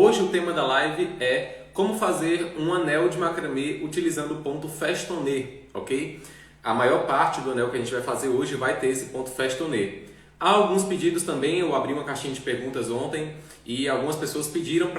Hoje o tema da live é como fazer um anel de macramê utilizando o ponto festonê, ok? A maior parte do anel que a gente vai fazer hoje vai ter esse ponto festonê. Há alguns pedidos também, eu abri uma caixinha de perguntas ontem e algumas pessoas pediram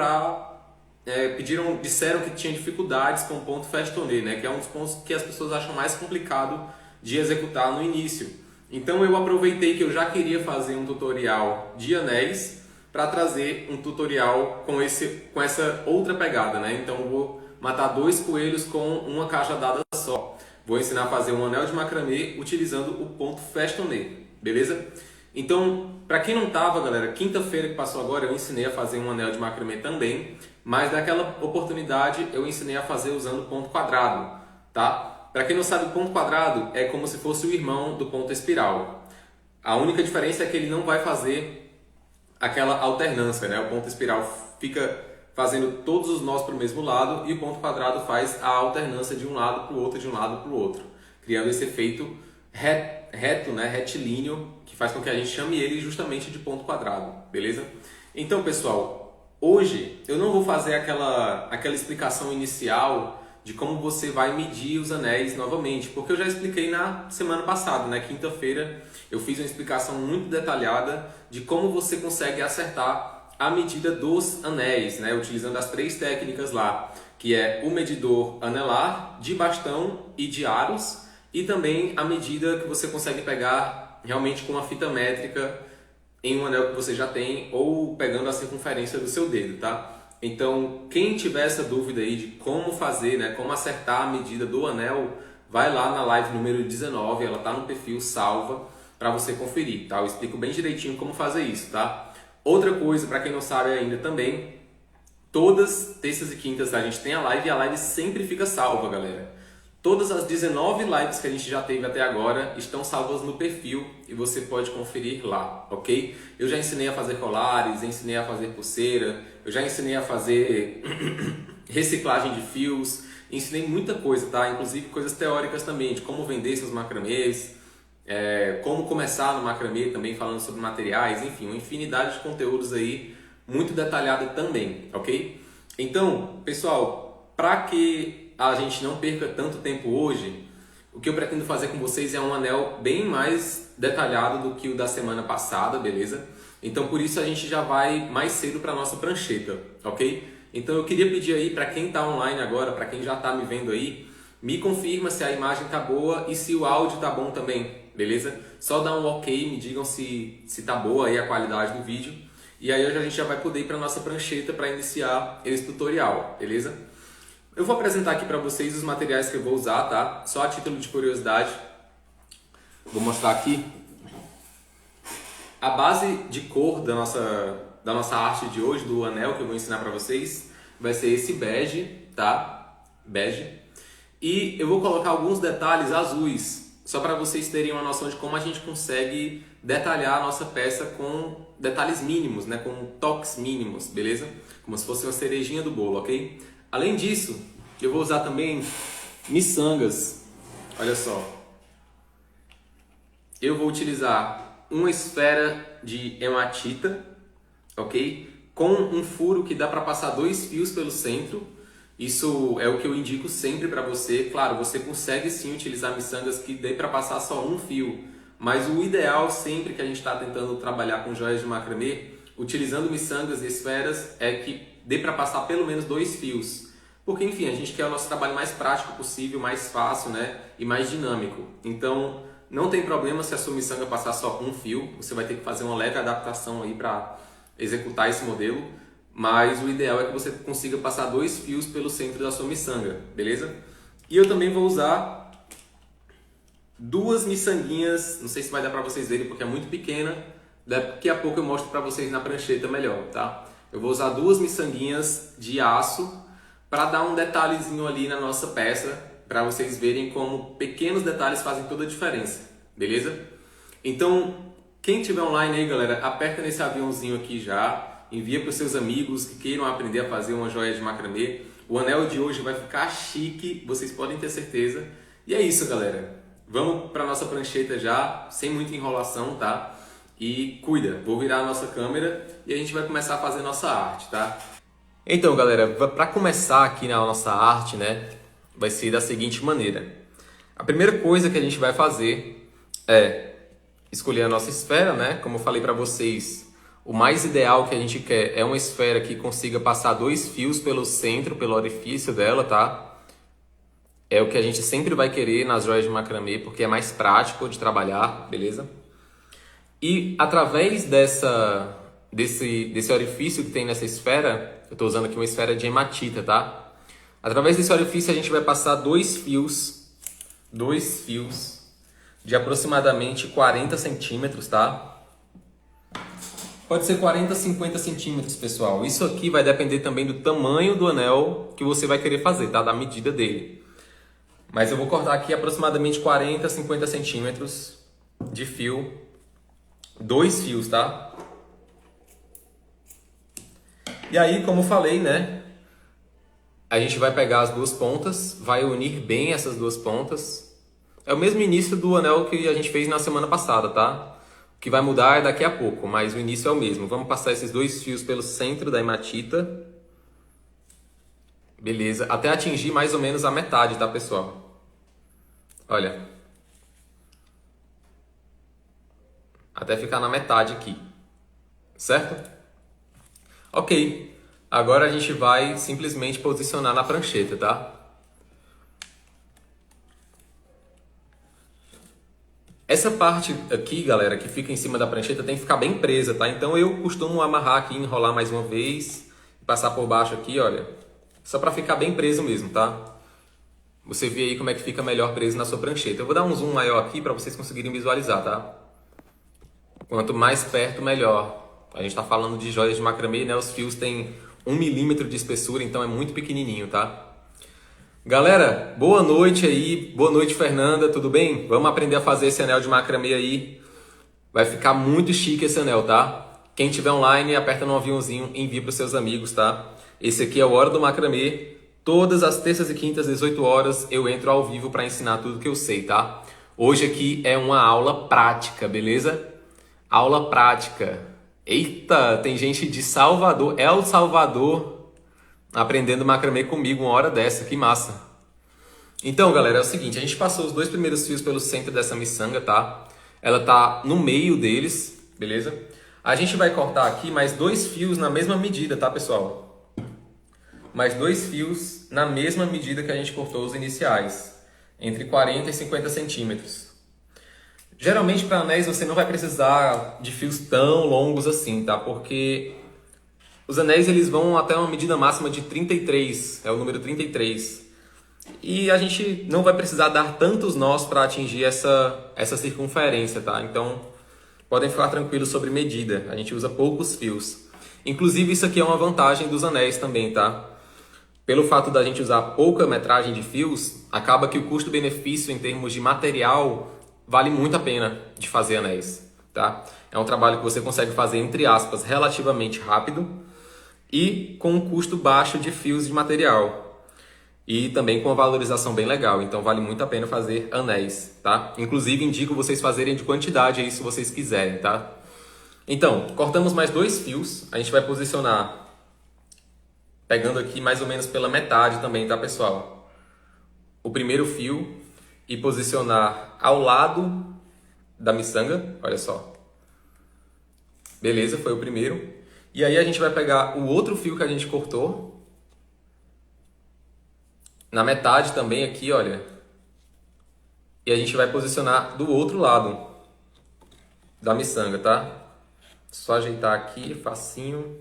disseram que tinham dificuldades com o ponto festonê, né? Que é um dos pontos que as pessoas acham mais complicado de executar no início. Então eu aproveitei que eu já queria fazer um tutorial de anéis para trazer um tutorial com essa outra pegada, né? Então eu vou matar dois coelhos com uma cajadada só. Vou ensinar a fazer um anel de macramê utilizando o ponto festonê, beleza? Então, para quem não estava, galera, quinta-feira que passou agora eu ensinei a fazer um anel de macramê também, mas naquela oportunidade eu ensinei a fazer usando ponto quadrado, tá? Para quem não sabe, o ponto quadrado é como se fosse o irmão do ponto espiral. A única diferença é que ele não vai fazer aquela alternância, né? O ponto espiral fica fazendo todos os nós para o mesmo lado e o ponto quadrado faz a alternância de um lado para o outro, de um lado para o outro, criando esse efeito reto, né? Retilíneo, que faz com que a gente chame ele justamente de ponto quadrado, beleza? Então, pessoal, hoje eu não vou fazer aquela explicação inicial de como você vai medir os anéis novamente, porque eu já expliquei na semana passada, né? Quinta-feira eu fiz uma explicação muito detalhada de como você consegue acertar a medida dos anéis, né? Utilizando as três técnicas lá, que é o medidor anelar, de bastão e de aros, e também a medida que você consegue pegar realmente com uma fita métrica em um anel que você já tem ou pegando a circunferência do seu dedo, tá? Então, quem tiver essa dúvida aí de como fazer, né, como acertar a medida do anel, vai lá na live número 19, ela tá no perfil salva para você conferir, tá? Eu explico bem direitinho como fazer isso, tá? Outra coisa, para quem não sabe ainda também, todas terças e quintas a gente tem a live e a live sempre fica salva, galera. Todas as 19 lives que a gente já teve até agora estão salvas no perfil e você pode conferir lá, ok? Eu já ensinei a fazer colares, ensinei a fazer pulseira, eu já ensinei a fazer reciclagem de fios, ensinei muita coisa, tá? Inclusive coisas teóricas também, de como vender seus macramês, como começar no macramê também, falando sobre materiais, enfim, uma infinidade de conteúdos aí, muito detalhada também, ok? Então, pessoal, para que a gente não perca tanto tempo hoje, o que eu pretendo fazer com vocês é um anel bem mais detalhado do que o da semana passada, beleza? Então por isso a gente já vai mais cedo para nossa prancheta, ok? Então eu queria pedir aí para quem está online agora, para quem já está me vendo aí, me confirma se a imagem tá boa e se o áudio tá bom também, beleza? Só dá um ok, me digam se tá boa aí a qualidade do vídeo. E aí a gente já vai poder ir para nossa prancheta para iniciar esse tutorial, beleza? Eu vou apresentar aqui para vocês os materiais que eu vou usar, tá? Só a título de curiosidade. Vou mostrar aqui. A base de cor da nossa arte de hoje, do anel que eu vou ensinar para vocês, vai ser esse bege, tá? Bege. E eu vou colocar alguns detalhes azuis, só para vocês terem uma noção de como a gente consegue detalhar a nossa peça com detalhes mínimos, né? Com toques mínimos, beleza? Como se fosse uma cerejinha do bolo, ok? Além disso, eu vou usar também miçangas. Olha só. Eu vou utilizar uma esfera de hematita, ok? Com um furo que dá para passar 2 fios pelo centro. Isso é o que eu indico sempre para você. Claro, você consegue sim utilizar miçangas que dê para passar só um fio. Mas o ideal sempre que a gente está tentando trabalhar com joias de macramê, utilizando miçangas e esferas, é que dê para passar pelo menos 2 fios. Porque, enfim, a gente quer o nosso trabalho mais prático possível, mais fácil, né? E mais dinâmico. Então, não tem problema se a sua miçanga passar só um fio. Você vai ter que fazer uma leve adaptação aí para executar esse modelo. Mas o ideal é que você consiga passar 2 fios pelo centro da sua miçanga, beleza? E eu também vou usar 2 miçanguinhas. Não sei se vai dar para vocês verem porque é muito pequena. Daqui a pouco eu mostro para vocês na prancheta melhor, tá? Eu vou usar 2 miçanguinhas de aço para dar um detalhezinho ali na nossa peça, para vocês verem como pequenos detalhes fazem toda a diferença, beleza? Então, quem tiver online aí, galera, aperta nesse aviãozinho aqui já, envia para os seus amigos que queiram aprender a fazer uma joia de macramê. O anel de hoje vai ficar chique, vocês podem ter certeza. E é isso, galera. Vamos para nossa prancheta já, sem muita enrolação, tá? E cuida, vou virar a nossa câmera e a gente vai começar a fazer nossa arte, tá? Então, galera, para começar aqui na nossa arte, né, vai ser da seguinte maneira. A primeira coisa que a gente vai fazer é escolher a nossa esfera, né? Como eu falei para vocês, o mais ideal que a gente quer é uma esfera que consiga passar 2 fios pelo centro, pelo orifício dela, tá? É o que a gente sempre vai querer nas joias de macramê, porque é mais prático de trabalhar, beleza? E através desse orifício que tem nessa esfera, eu estou usando aqui uma esfera de hematita, tá? Através desse orifício a gente vai passar 2 fios de aproximadamente 40 centímetros, tá? Pode ser 40, 50 centímetros, pessoal. Isso aqui vai depender também do tamanho do anel que você vai querer fazer, tá? Da medida dele. Mas eu vou cortar aqui aproximadamente 40, 50 centímetros de fio. 2 fios, tá? E aí, como eu falei, né? A gente vai pegar as 2 pontas, vai unir bem essas 2 pontas. É o mesmo início do anel que a gente fez na semana passada, tá? O que vai mudar é daqui a pouco, mas o início é o mesmo. Vamos passar esses 2 fios pelo centro da hematita. Beleza, até atingir mais ou menos a metade, tá, pessoal? Olha. Até ficar na metade aqui. Certo? Ok. Agora a gente vai simplesmente posicionar na prancheta, tá? Essa parte aqui, galera, que fica em cima da prancheta tem que ficar bem presa, tá? Então eu costumo amarrar aqui, enrolar mais uma vez, passar por baixo aqui, olha. Só pra ficar bem preso mesmo, tá? Você vê aí como é que fica melhor preso na sua prancheta. Eu vou dar um zoom maior aqui pra vocês conseguirem visualizar, tá? Quanto mais perto, melhor. A gente tá falando de joias de macramê, né? Os fios têm 1 milímetro de espessura, então é muito pequenininho, tá? Galera, boa noite aí. Boa noite, Fernanda. Tudo bem? Vamos aprender a fazer esse anel de macramê aí. Vai ficar muito chique esse anel, tá? Quem tiver online, aperta no aviãozinho e envia para os seus amigos, tá? Esse aqui é o Hora do Macramê. Todas as terças e quintas, 18 horas, eu entro ao vivo para ensinar tudo que eu sei, tá? Hoje aqui é uma aula prática, beleza? Aula prática. Eita, tem gente de Salvador, El Salvador, aprendendo macramê comigo uma hora dessa, que massa. Então, galera, é o seguinte, a gente passou os 2 primeiros fios pelo centro dessa miçanga, tá? Ela tá no meio deles, beleza? A gente vai cortar aqui mais 2 fios na mesma medida, tá, pessoal? Mais 2 fios na mesma medida que a gente cortou os iniciais, entre 40 e 50 centímetros. Geralmente, para anéis, você não vai precisar de fios tão longos assim, tá? Porque os anéis eles vão até uma medida máxima de 33, é o número 33. E a gente não vai precisar dar tantos nós para atingir essa circunferência, tá? Então, podem ficar tranquilos sobre medida. A gente usa poucos fios. Inclusive, isso aqui é uma vantagem dos anéis também, tá? Pelo fato da gente usar pouca metragem de fios, acaba que o custo-benefício em termos de material vale muito a pena de fazer anéis, tá? É um trabalho que você consegue fazer, entre aspas, relativamente rápido e com um custo baixo de fios de material. E também com uma valorização bem legal, então vale muito a pena fazer anéis, tá? Inclusive, indico vocês fazerem de quantidade aí se vocês quiserem, tá? Então, cortamos mais 2 fios, a gente vai posicionar pegando aqui mais ou menos pela metade também, tá, pessoal? O primeiro fio e posicionar ao lado da miçanga, olha só. Beleza, foi o primeiro. E aí a gente vai pegar o outro fio que a gente cortou, na metade também aqui, olha. E a gente vai posicionar do outro lado da miçanga, tá? Só ajeitar aqui, facinho.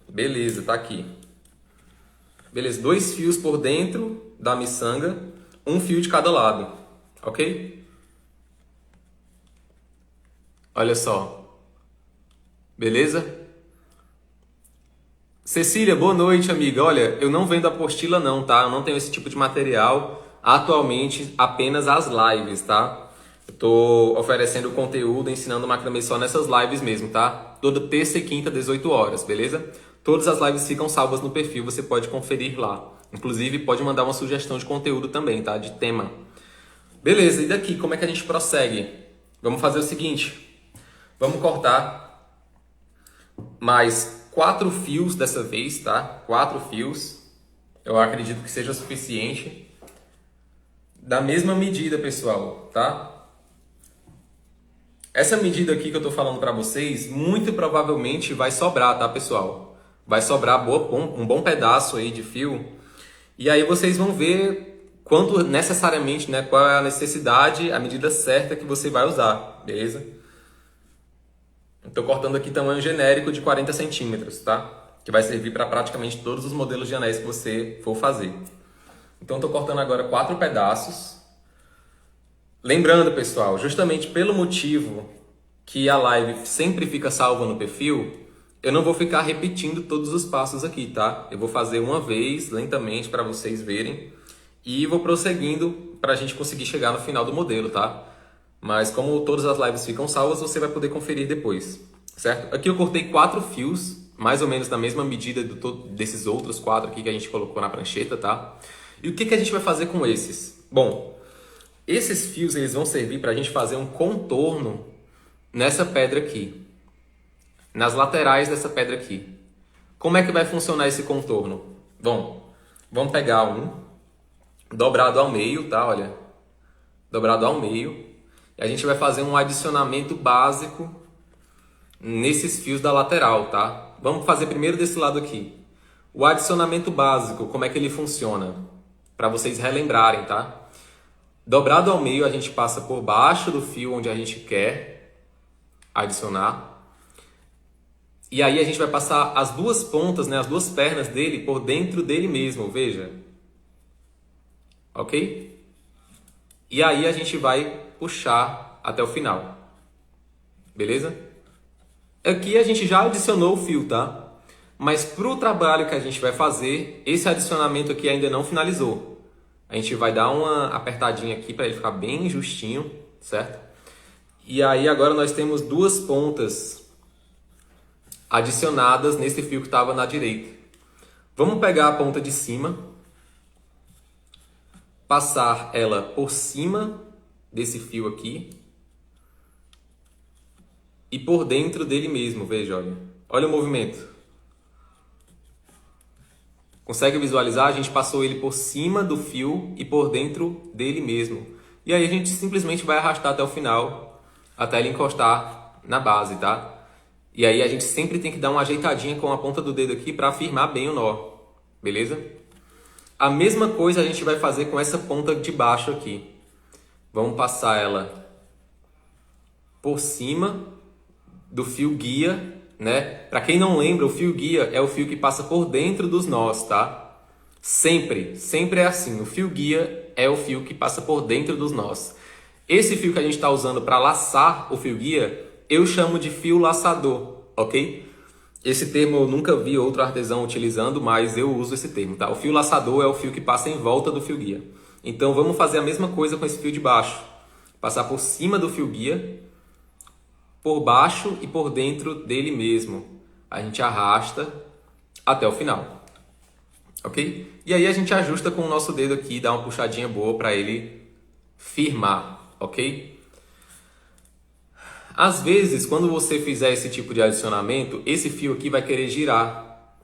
Beleza, tá aqui. Beleza, 2 fios por dentro da miçanga, 1 fio de cada lado, ok? Olha só. Beleza? Cecília, boa noite, amiga. Olha, eu não vendo apostila não, tá? Eu não tenho esse tipo de material. Atualmente, apenas as lives, tá? Eu tô oferecendo conteúdo, ensinando macramê só nessas lives mesmo, tá? Toda terça e quinta, 18 horas, beleza? Todas as lives ficam salvas no perfil, você pode conferir lá. Inclusive, pode mandar uma sugestão de conteúdo também, tá? De tema. Beleza, e daqui, como é que a gente prossegue? Vamos fazer o seguinte. Vamos cortar mais 4 fios dessa vez, tá? 4 fios. Eu acredito que seja suficiente. Da mesma medida, pessoal, tá? Essa medida aqui que eu tô falando para vocês, muito provavelmente vai sobrar, tá, pessoal? Vai sobrar um bom pedaço aí de fio. E aí vocês vão ver quanto necessariamente, né, qual é a necessidade, a medida certa que você vai usar, beleza? Estou cortando aqui tamanho genérico de 40 centímetros, tá? Que vai servir para praticamente todos os modelos de anéis que você for fazer. Então estou cortando agora 4 pedaços. Lembrando, pessoal, justamente pelo motivo que a live sempre fica salva no perfil, eu não vou ficar repetindo todos os passos aqui, tá? Eu vou fazer uma vez, lentamente, para vocês verem. E vou prosseguindo para a gente conseguir chegar no final do modelo, tá? Mas como todas as lives ficam salvas, você vai poder conferir depois, certo? Aqui eu cortei 4 fios, mais ou menos da mesma medida desses outros 4 aqui que a gente colocou na prancheta, tá? E o que a gente vai fazer com esses? Bom, esses fios eles vão servir para a gente fazer um contorno nessa pedra aqui, nas laterais dessa pedra aqui. Como é que vai funcionar esse contorno? Bom, vamos pegar um dobrado ao meio, tá? Olha, dobrado ao meio. E a gente vai fazer um adicionamento básico nesses fios da lateral, tá? Vamos fazer primeiro desse lado aqui. O adicionamento básico, como é que ele funciona? Para vocês relembrarem, tá? Dobrado ao meio, a gente passa por baixo do fio onde a gente quer adicionar. E aí a gente vai passar as duas pontas, né, as duas pernas dele por dentro dele mesmo, veja. Ok? E aí a gente vai puxar até o final. Beleza? Aqui a gente já adicionou o fio, tá? Mas para o trabalho que a gente vai fazer, esse adicionamento aqui ainda não finalizou. A gente vai dar uma apertadinha aqui para ele ficar bem justinho, certo? E aí agora nós temos duas pontas adicionadas nesse fio que estava na direita. Vamos pegar a ponta de cima, passar ela por cima desse fio aqui e por dentro dele mesmo, veja, olha. Olha o movimento. Consegue visualizar? A gente passou ele por cima do fio e por dentro dele mesmo. E aí a gente simplesmente vai arrastar até o final, até ele encostar na base, tá? E aí a gente sempre tem que dar uma ajeitadinha com a ponta do dedo aqui para firmar bem o nó, beleza? A mesma coisa a gente vai fazer com essa ponta de baixo aqui. Vamos passar ela por cima do fio guia, né? Para quem não lembra, o fio guia é o fio que passa por dentro dos nós, tá? Sempre é assim. O fio guia é o fio que passa por dentro dos nós. Esse fio que a gente está usando para laçar o fio guia, eu chamo de fio laçador, ok? Esse termo eu nunca vi outro artesão utilizando, mas eu uso esse termo, tá? O fio laçador é o fio que passa em volta do fio guia. Então vamos fazer a mesma coisa com esse fio de baixo. Passar por cima do fio guia, por baixo e por dentro dele mesmo. A gente arrasta até o final, ok? E aí a gente ajusta com o nosso dedo aqui, dá uma puxadinha boa para ele firmar, ok? Às vezes, quando você fizer esse tipo de adicionamento, esse fio aqui vai querer girar.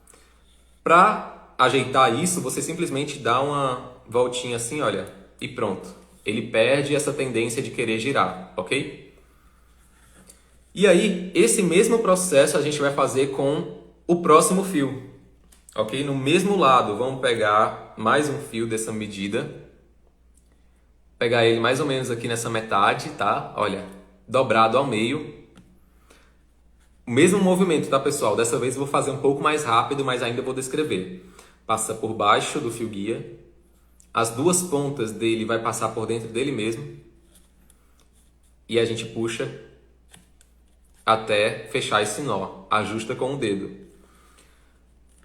Para ajeitar isso, você simplesmente dá uma voltinha assim, olha, e pronto. Ele perde essa tendência de querer girar, ok? E aí, esse mesmo processo a gente vai fazer com o próximo fio, ok? No mesmo lado, vamos pegar mais um fio dessa medida. Pegar ele mais ou menos aqui nessa metade, tá? Olha, dobrado ao meio. O mesmo movimento, tá, pessoal? Dessa vez eu vou fazer um pouco mais rápido, mas ainda vou descrever. Passa por baixo do fio guia. As duas pontas dele vai passar por dentro dele mesmo. E a gente puxa até fechar esse nó. Ajusta com o dedo.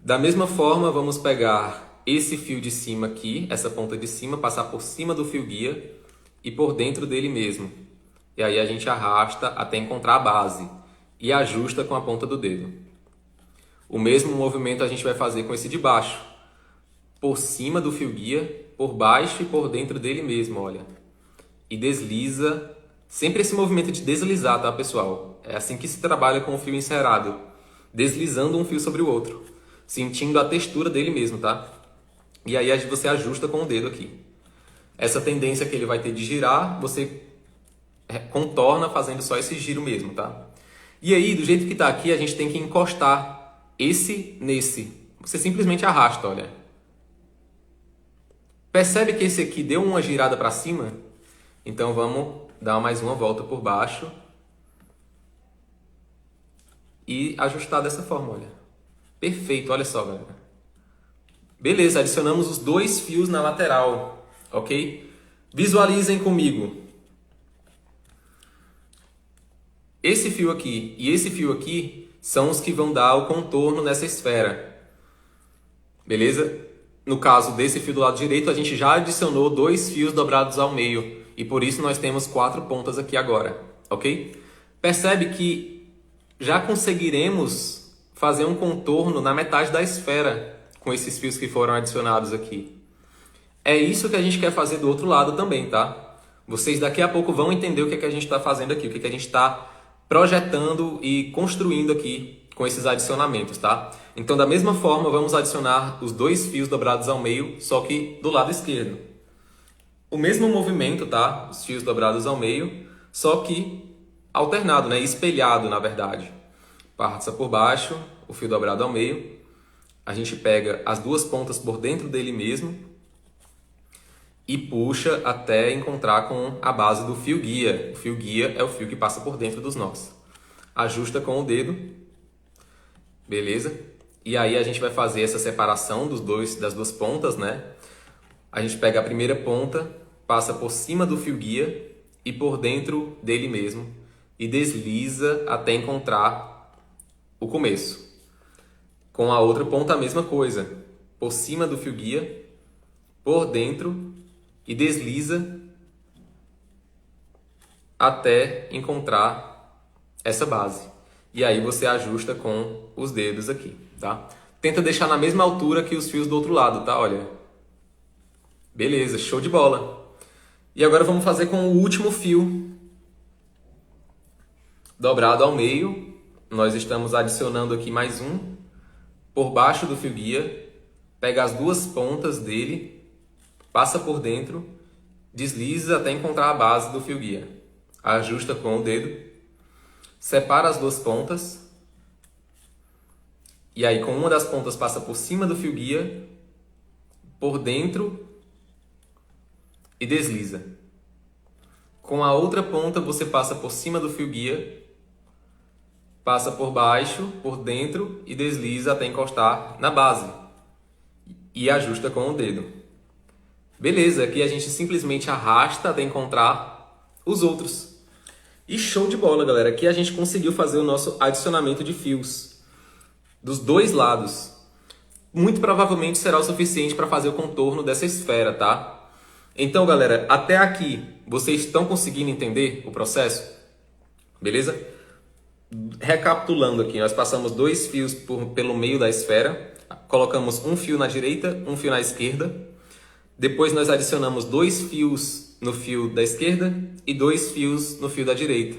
Da mesma forma, vamos pegar esse fio de cima aqui, essa ponta de cima, passar por cima do fio guia e por dentro dele mesmo. E aí a gente arrasta até encontrar a base e ajusta com a ponta do dedo. O mesmo movimento a gente vai fazer com esse de baixo. Por cima do fio guia, por baixo e por dentro dele mesmo, olha. E desliza. Sempre esse movimento de deslizar, tá, pessoal? É assim que se trabalha com o fio encerado. deslizando um fio sobre o outro, sentindo a textura dele mesmo, tá? E aí você ajusta com o dedo aqui. Essa tendência que ele vai ter de girar, você contorna fazendo só esse giro mesmo, tá? E aí, do jeito que tá aqui, a gente tem que encostar esse nesse. Você simplesmente arrasta, olha. Percebe que esse aqui deu uma girada para cima? Então vamos dar mais uma volta por baixo e ajustar dessa forma, olha. Perfeito, olha só, galera. Beleza, adicionamos os 2 fios na lateral, ok? Visualizem comigo. Esse fio aqui e esse fio aqui são os que vão dar o contorno nessa esfera. Beleza? No caso desse fio do lado direito, a gente já adicionou 2 fios dobrados ao meio. E por isso nós temos 4 pontas aqui agora. Ok? Percebe que já conseguiremos fazer um contorno na metade da esfera com esses fios que foram adicionados aqui. É isso que a gente quer fazer do outro lado também, tá? Vocês daqui a pouco vão entender o que é que a gente está fazendo aqui, o que é que a gente está projetando e construindo aqui com esses adicionamentos, tá? Então, da mesma forma, vamos adicionar os 2 fios dobrados ao meio, só que do lado esquerdo. O mesmo movimento, tá? Os fios dobrados ao meio, só que alternado, né? Espelhado, na verdade. Passa por baixo, o fio dobrado ao meio. A gente pega as 2 pontas por dentro dele mesmo e puxa até encontrar com a base do fio guia. O fio guia é o fio que passa por dentro dos nós. Ajusta com o dedo. Beleza? E aí a gente vai fazer essa separação das 2 pontas, né? A gente pega a primeira ponta, passa por cima do fio guia e por dentro dele mesmo e desliza até encontrar o começo. Com a outra ponta a mesma coisa, por cima do fio guia, por dentro e desliza até encontrar essa base. E aí você ajusta com os dedos aqui, tá? Tenta deixar na mesma altura que os fios do outro lado, tá? Olha. Beleza, show de bola. E agora vamos fazer com o último fio dobrado ao meio. Nós estamos adicionando aqui mais um por baixo do fio guia. Pega as 2 pontas dele, passa por dentro, desliza até encontrar a base do fio guia. Ajusta com o dedo, separa as 2 pontas e aí com uma das pontas passa por cima do fio guia, por dentro e desliza. Com a outra ponta você passa por cima do fio guia, passa por baixo, por dentro e desliza até encostar na base e ajusta com o dedo. Beleza, aqui a gente simplesmente arrasta até encontrar os outros. E show de bola, galera. Aqui a gente conseguiu fazer o nosso adicionamento de fios dos 2 lados. Muito provavelmente será o suficiente para fazer o contorno dessa esfera, tá? Então, galera, até aqui vocês estão conseguindo entender o processo? Beleza? Recapitulando aqui, nós passamos 2 fios pelo meio da esfera, colocamos um fio na direita, um fio na esquerda. Depois nós adicionamos 2 fios no fio da esquerda e 2 fios no fio da direita.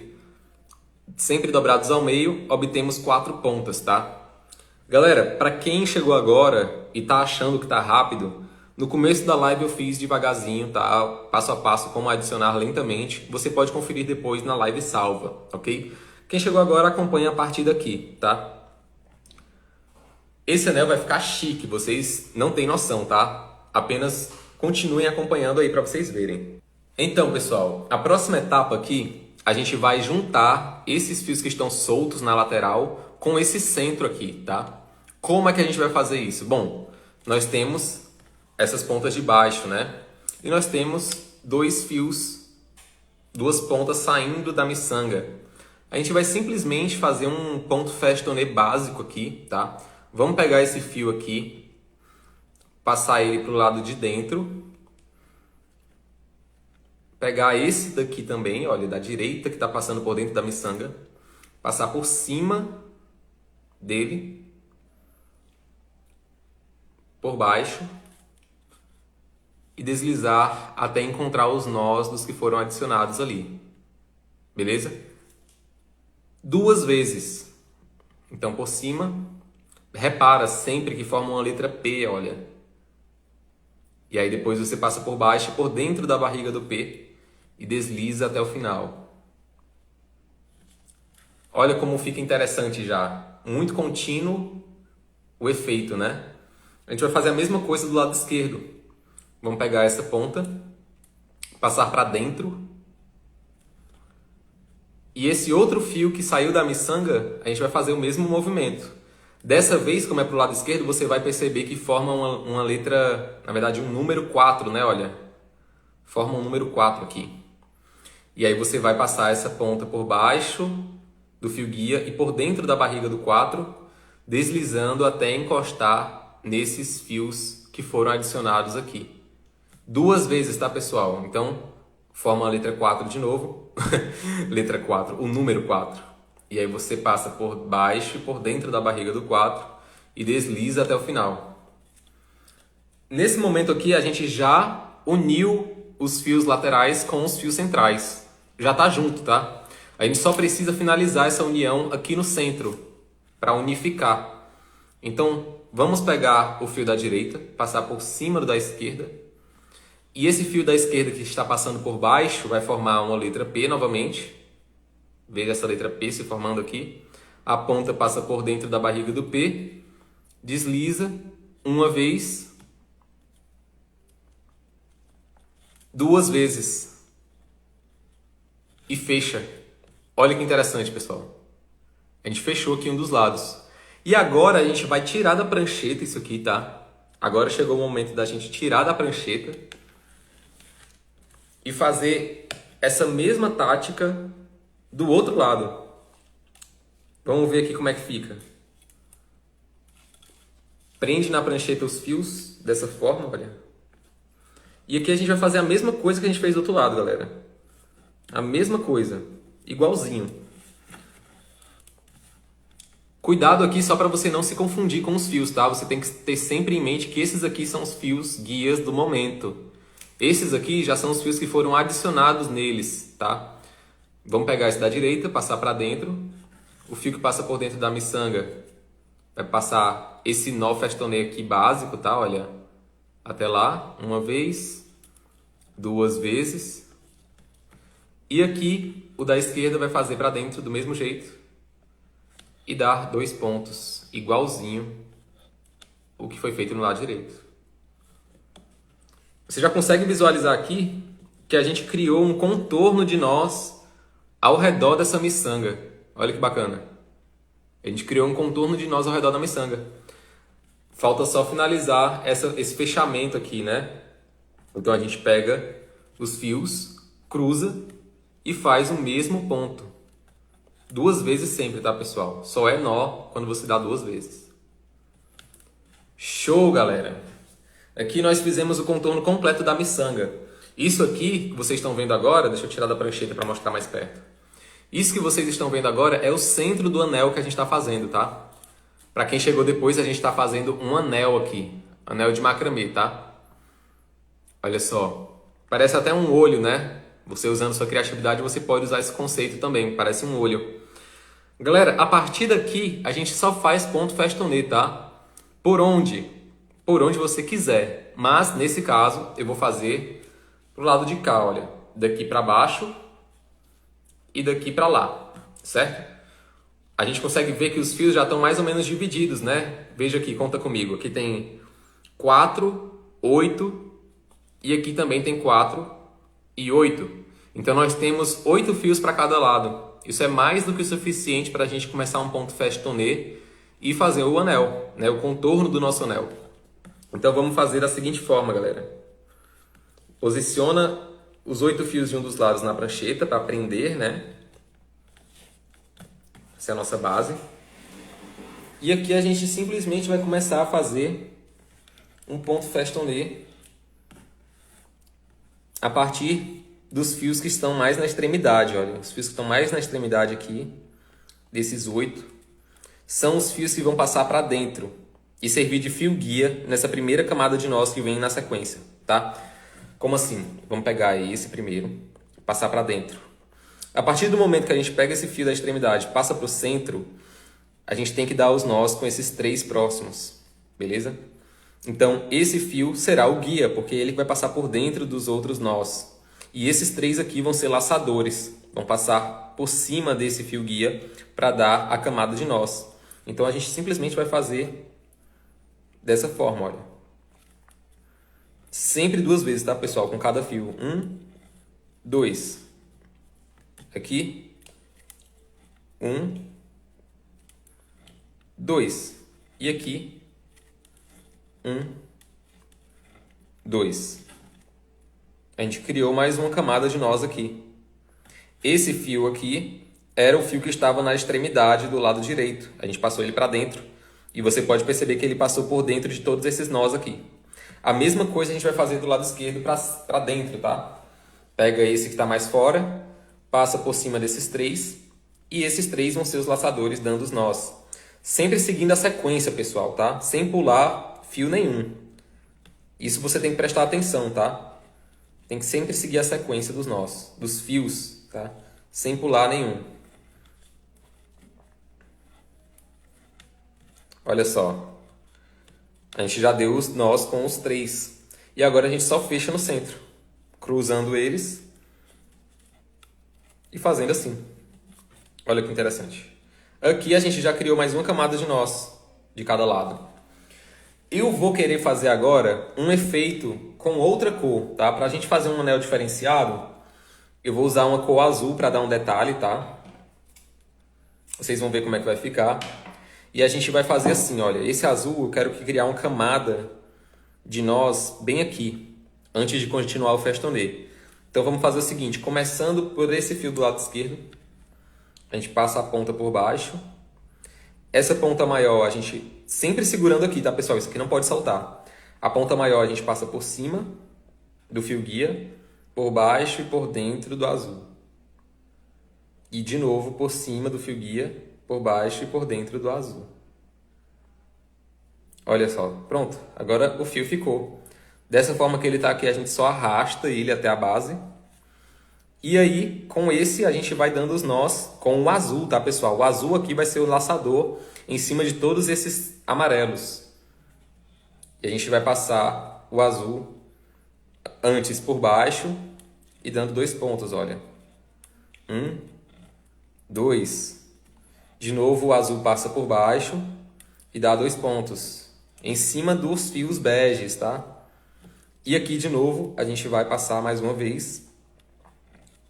Sempre dobrados ao meio, obtemos 4 pontas, tá? Galera, para quem chegou agora e tá achando que tá rápido, no começo da live eu fiz devagarzinho, tá? Passo a passo como adicionar lentamente. Você pode conferir depois na live salva, ok? Quem chegou agora acompanha a partir daqui, tá? Esse anel vai ficar chique, vocês não têm noção, tá? Apenas continuem acompanhando aí para vocês verem. Então, pessoal, a próxima etapa aqui, a gente vai juntar esses fios que estão soltos na lateral com esse centro aqui, tá? Como é que a gente vai fazer isso? Bom, nós temos essas pontas de baixo, né? E nós temos 2 fios, 2 pontas saindo da miçanga. A gente vai simplesmente fazer um ponto festonê básico aqui, tá? Vamos pegar esse fio aqui, passar ele para o lado de dentro, pegar esse daqui também, olha, da direita que está passando por dentro da miçanga, passar por cima dele, por baixo e deslizar até encontrar os nós dos que foram adicionados ali, beleza? 2 vezes, Então, por cima, repara sempre que forma uma letra P, olha. E aí depois você passa por baixo, por dentro da barriga do P e desliza até o final. Olha como fica interessante já. Muito contínuo o efeito, né? A gente vai fazer a mesma coisa do lado esquerdo. Vamos pegar essa ponta, passar para dentro. E esse outro fio que saiu da miçanga, a gente vai fazer o mesmo movimento. Dessa vez, como é para o lado esquerdo, você vai perceber que forma uma letra, na verdade um número 4, né? Olha, forma um número 4 aqui. E aí você vai passar essa ponta por baixo do fio guia e por dentro da barriga do 4, deslizando até encostar nesses fios que foram adicionados aqui. 2 vezes, tá, pessoal? Então, forma a letra 4 de novo. Letra 4, o número 4. E aí você passa por baixo e por dentro da barriga do 4 e desliza até o final. Nesse momento aqui, a gente já uniu os fios laterais com os fios centrais. Já tá junto, tá? A gente só precisa finalizar essa união aqui no centro para unificar. Então, vamos pegar o fio da direita, passar por cima do da esquerda. E esse fio da esquerda que está passando por baixo vai formar uma letra P novamente. Veja essa letra P se formando aqui. A ponta passa por dentro da barriga do P. Desliza uma vez. 2 vezes. E fecha. Olha que interessante, pessoal. A gente fechou aqui um dos lados. E agora a gente vai tirar da prancheta isso aqui, tá? Agora chegou o momento da gente tirar da prancheta e fazer essa mesma tática do outro lado. Vamos ver aqui como é que fica. Prende na prancheta os fios dessa forma, olha. E aqui a gente vai fazer a mesma coisa que a gente fez do outro lado, galera. A mesma coisa, igualzinho. Cuidado aqui só para você não se confundir com os fios, tá? Você tem que ter sempre em mente que esses aqui são os fios guias do momento. Esses aqui já são os fios que foram adicionados neles, tá? Vamos pegar esse da direita, passar para dentro. O fio que passa por dentro da miçanga vai passar esse nó festonê aqui básico, tá? Olha, até lá, uma vez, 2 vezes. E aqui o da esquerda vai fazer para dentro do mesmo jeito e dar 2 pontos, igualzinho o que foi feito no lado direito. Você já consegue visualizar aqui que a gente criou um contorno de nós ao redor dessa miçanga. Olha que bacana. A gente criou um contorno de nós ao redor da miçanga. Falta só finalizar esse fechamento aqui, né? Então a gente pega os fios, cruza e faz o mesmo ponto. 2 vezes sempre, tá, pessoal? Só é nó quando você dá 2 vezes. Show, galera! Aqui nós fizemos o contorno completo da miçanga. Isso aqui que vocês estão vendo agora, deixa eu tirar da prancheta para mostrar mais perto. Isso que vocês estão vendo agora é o centro do anel que a gente está fazendo, tá? Para quem chegou depois, a gente está fazendo um anel aqui. Anel de macramê, tá? Olha só. Parece até um olho, né? Você usando sua criatividade, você pode usar esse conceito também. Parece um olho. Galera, a partir daqui, a gente só faz ponto festonê, tá? Por onde? Por onde você quiser. Mas, nesse caso, eu vou fazer pro lado de cá, olha. Daqui para baixo e daqui para lá, certo? A gente consegue ver que os fios já estão mais ou menos divididos, né? Veja aqui, conta comigo. Aqui tem 4, 8 e aqui também tem 4 e 8. Então nós temos 8 fios para cada lado. Isso é mais do que o suficiente para a gente começar um ponto festonê e fazer o anel, né? O contorno do nosso anel. Então vamos fazer da seguinte forma, galera. Posiciona os 8 fios de um dos lados na prancheta para prender, né? Essa é a nossa base. E aqui a gente simplesmente vai começar a fazer um ponto festonê a partir dos fios que estão mais na extremidade. Olha, os fios que estão mais na extremidade aqui, desses 8, são os fios que vão passar para dentro e servir de fio guia nessa primeira camada de nós que vem na sequência, tá? Como assim? Vamos pegar esse primeiro, passar para dentro. A partir do momento que a gente pega esse fio da extremidade, passa para o centro, a gente tem que dar os nós com esses 3 próximos, beleza? Então, esse fio será o guia, porque ele vai passar por dentro dos outros nós. E esses 3 aqui vão ser laçadores, vão passar por cima desse fio guia para dar a camada de nós. Então, a gente simplesmente vai fazer dessa forma, olha. Sempre 2 vezes, tá, pessoal? Com cada fio. 1, 2. Aqui. 1, 2. E aqui. 1, 2. A gente criou mais uma camada de nós aqui. Esse fio aqui era o fio que estava na extremidade do lado direito. A gente passou ele para dentro. E você pode perceber que ele passou por dentro de todos esses nós aqui. A mesma coisa a gente vai fazer do lado esquerdo para dentro, tá? Pega esse que está mais fora, passa por cima desses 3. E esses 3 vão ser os laçadores dando os nós. Sempre seguindo a sequência, pessoal, tá? Sem pular fio nenhum. Isso você tem que prestar atenção, tá? Tem que sempre seguir a sequência dos nós, dos fios, tá? Sem pular nenhum. Olha só. A gente já deu os nós com os 3. E agora a gente só fecha no centro. Cruzando eles. E fazendo assim. Olha que interessante. Aqui a gente já criou mais uma camada de nós. De cada lado. Eu vou querer fazer agora um efeito com outra cor, tá? Pra gente fazer um anel diferenciado, eu vou usar uma cor azul para dar um detalhe, tá? Vocês vão ver como é que vai ficar. E a gente vai fazer assim, olha. Esse azul eu quero criar uma camada de nós bem aqui, antes de continuar o festonê. Então vamos fazer o seguinte, começando por esse fio do lado esquerdo, a gente passa a ponta por baixo. Essa ponta maior a gente sempre segurando aqui, tá, pessoal? Isso aqui não pode saltar. A ponta maior a gente passa por cima do fio guia, por baixo e por dentro do azul. E de novo por cima do fio guia, por baixo e por dentro do azul. Olha só, pronto. Agora o fio ficou. Dessa forma que ele está aqui, a gente só arrasta ele até a base. E aí, com esse, a gente vai dando os nós com o azul, tá, pessoal? O azul aqui vai ser o laçador em cima de todos esses amarelos. E a gente vai passar o azul antes por baixo e dando 2 pontos, olha. 1, 2. De novo, o azul passa por baixo e dá 2 pontos. Em cima dos fios beges, tá? E aqui, de novo, a gente vai passar mais uma vez.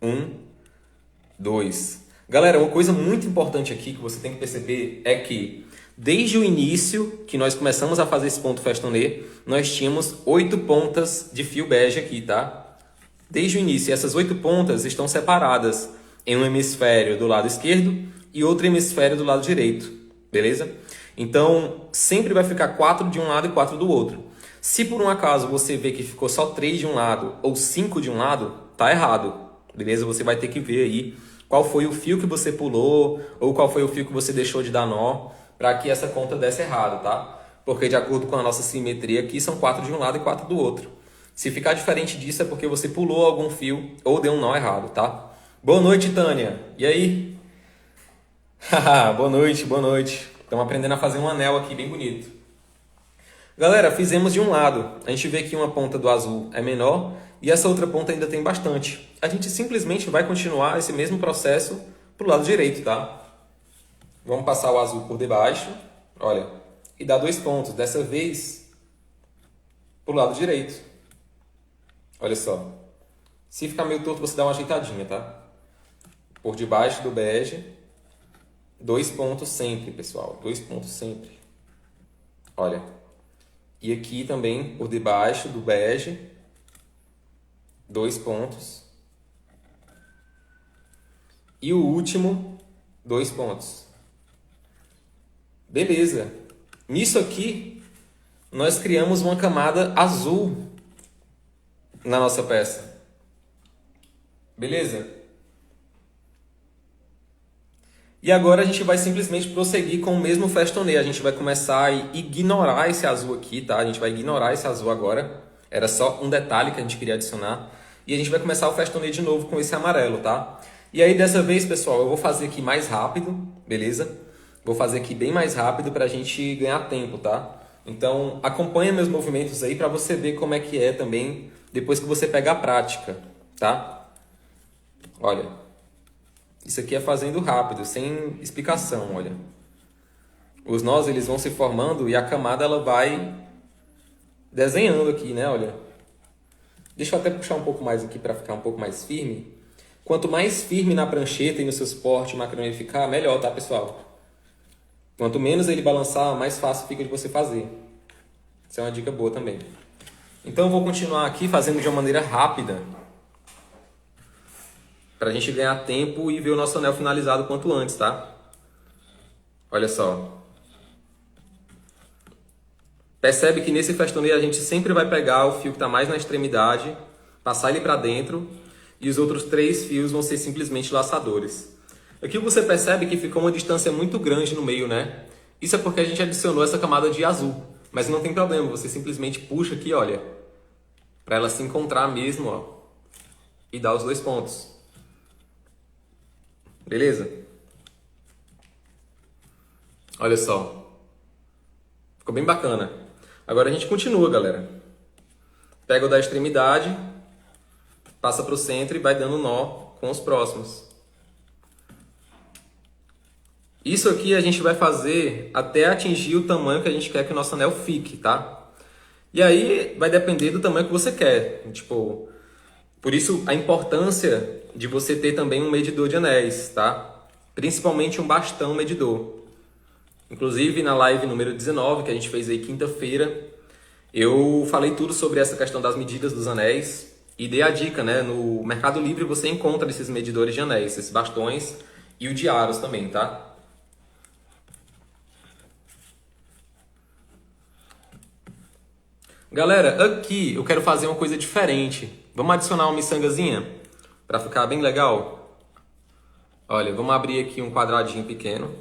1, 2. Galera, uma coisa muito importante aqui que você tem que perceber é que desde o início que nós começamos a fazer esse ponto festonê, nós tínhamos 8 pontas de fio bege aqui, tá? Desde o início, essas 8 pontas estão separadas em um hemisfério do lado esquerdo e outro hemisfério do lado direito, beleza? Então, sempre vai ficar 4 de um lado e 4 do outro. Se por um acaso você vê que ficou só 3 de um lado ou 5 de um lado, tá errado. Beleza? Você vai ter que ver aí qual foi o fio que você pulou ou qual foi o fio que você deixou de dar nó para que essa conta desse errado, tá? Porque de acordo com a nossa simetria aqui, são 4 de um lado e 4 do outro. Se ficar diferente disso é porque você pulou algum fio ou deu um nó errado, tá? Boa noite, Tânia! E aí? Boa noite, boa noite. Estamos aprendendo a fazer um anel aqui bem bonito. Galera, fizemos de um lado. A gente vê que uma ponta do azul é menor e essa outra ponta ainda tem bastante. A gente simplesmente vai continuar esse mesmo processo para o lado direito, tá? Vamos passar o azul por debaixo, olha, e dar 2 pontos. Dessa vez, para o lado direito. Olha só. Se ficar meio torto, você dá uma ajeitadinha, tá? Por debaixo do bege, 2 pontos sempre, pessoal. 2 pontos sempre. Olha. E aqui também, por debaixo do bege, 2 pontos. E o último, 2 pontos. Beleza. Nisso aqui, nós criamos uma camada azul na nossa peça. Beleza? E agora a gente vai simplesmente prosseguir com o mesmo festonê. A gente vai começar a ignorar esse azul aqui, tá? A gente vai ignorar esse azul agora. Era só um detalhe que a gente queria adicionar. E a gente vai começar o festonê de novo com esse amarelo, tá? E aí dessa vez, pessoal, eu vou fazer aqui mais rápido, beleza? Vou fazer aqui bem mais rápido para a gente ganhar tempo, tá? Então, acompanha meus movimentos aí para você ver como é que é também depois que você pegar a prática, tá? Olha, isso aqui é fazendo rápido, sem explicação, olha. Os nós, eles vão se formando e a camada, ela vai desenhando aqui, né? Olha. Deixa eu até puxar um pouco mais aqui para ficar um pouco mais firme. Quanto mais firme na prancheta e no seu suporte macramê ficar, melhor, tá, pessoal? Quanto menos ele balançar, mais fácil fica de você fazer. Isso é uma dica boa também. Então eu vou continuar aqui fazendo de uma maneira rápida, para a gente ganhar tempo e ver o nosso anel finalizado quanto antes, tá? Olha só. Percebe que nesse festoneio a gente sempre vai pegar o fio que está mais na extremidade, passar ele para dentro e os outros 3 fios vão ser simplesmente laçadores. Aqui você percebe que ficou uma distância muito grande no meio, né? Isso é porque a gente adicionou essa camada de azul. Mas não tem problema, você simplesmente puxa aqui, olha, para ela se encontrar mesmo, ó, e dar os 2 pontos. Beleza? Olha só. Ficou bem bacana. Agora a gente continua, galera. Pega o da extremidade, passa para o centro e vai dando nó com os próximos. Isso aqui a gente vai fazer até atingir o tamanho que a gente quer que o nosso anel fique, tá? E aí vai depender do tamanho que você quer. Tipo, por isso a importância de você ter também um medidor de anéis, tá? Principalmente um bastão medidor. Inclusive na live número 19, que a gente fez aí quinta-feira, eu falei tudo sobre essa questão das medidas dos anéis e dei a dica, né? No Mercado Livre você encontra esses medidores de anéis, esses bastões e o de aros também, tá? Galera, aqui eu quero fazer uma coisa diferente. Vamos adicionar uma miçangazinha para ficar bem legal? Olha, vamos abrir aqui um quadradinho pequeno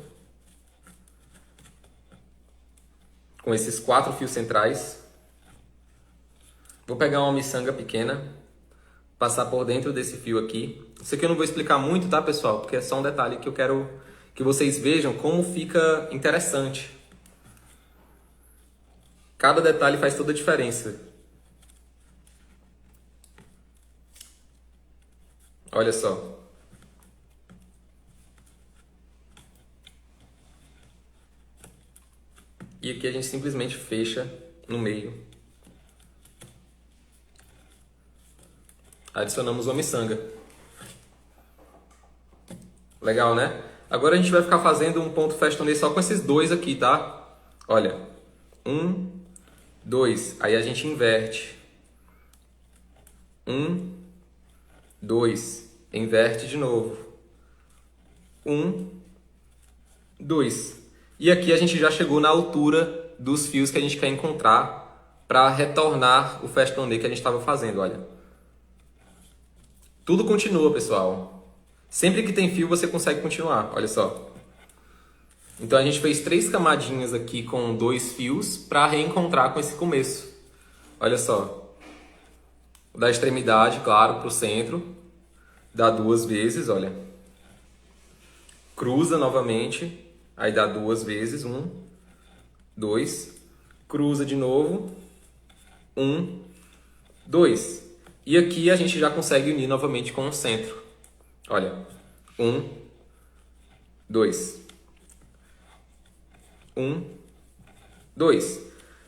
com esses 4 fios centrais. Vou pegar uma miçanga pequena, passar por dentro desse fio aqui. Isso aqui eu não vou explicar muito, tá, pessoal? Porque é só um detalhe que eu quero que vocês vejam como fica interessante. Cada detalhe faz toda a diferença. Olha só. E aqui a gente simplesmente fecha no meio. Adicionamos uma miçanga. Legal, né? Agora a gente vai ficar fazendo um ponto festonê só com esses 2 aqui, tá? Olha. 1, 2. Aí a gente inverte. 1, 2. Inverte de novo. 1, 2. E aqui a gente já chegou na altura dos fios que a gente quer encontrar para retornar o festonê que a gente estava fazendo, olha. Tudo continua, pessoal. Sempre que tem fio você consegue continuar, olha só. Então a gente fez 3 camadinhas aqui com 2 fios para reencontrar com esse começo. Olha só. Da extremidade, claro, para o centro. Dá 2 vezes, olha. Cruza novamente. Aí dá 2 vezes. 1, 2. Cruza de novo. 1, 2. E aqui a gente já consegue unir novamente com o centro. Olha. 1, 2. 1, 2.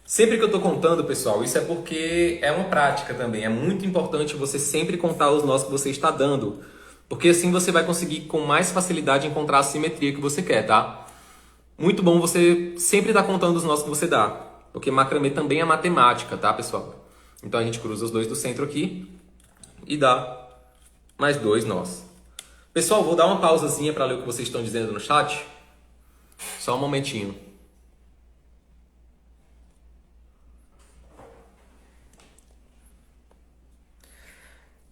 Sempre que eu estou contando, pessoal, isso é porque é uma prática também. É muito importante você sempre contar os nós que você está dando. Porque assim você vai conseguir com mais facilidade encontrar a simetria que você quer, tá? Muito bom você sempre estar contando os nós que você dá. Porque macramê também é matemática, tá, pessoal? Então a gente cruza os 2 do centro aqui e dá mais 2 nós. Pessoal, vou dar uma pausazinha para ler o que vocês estão dizendo no chat. Só um momentinho.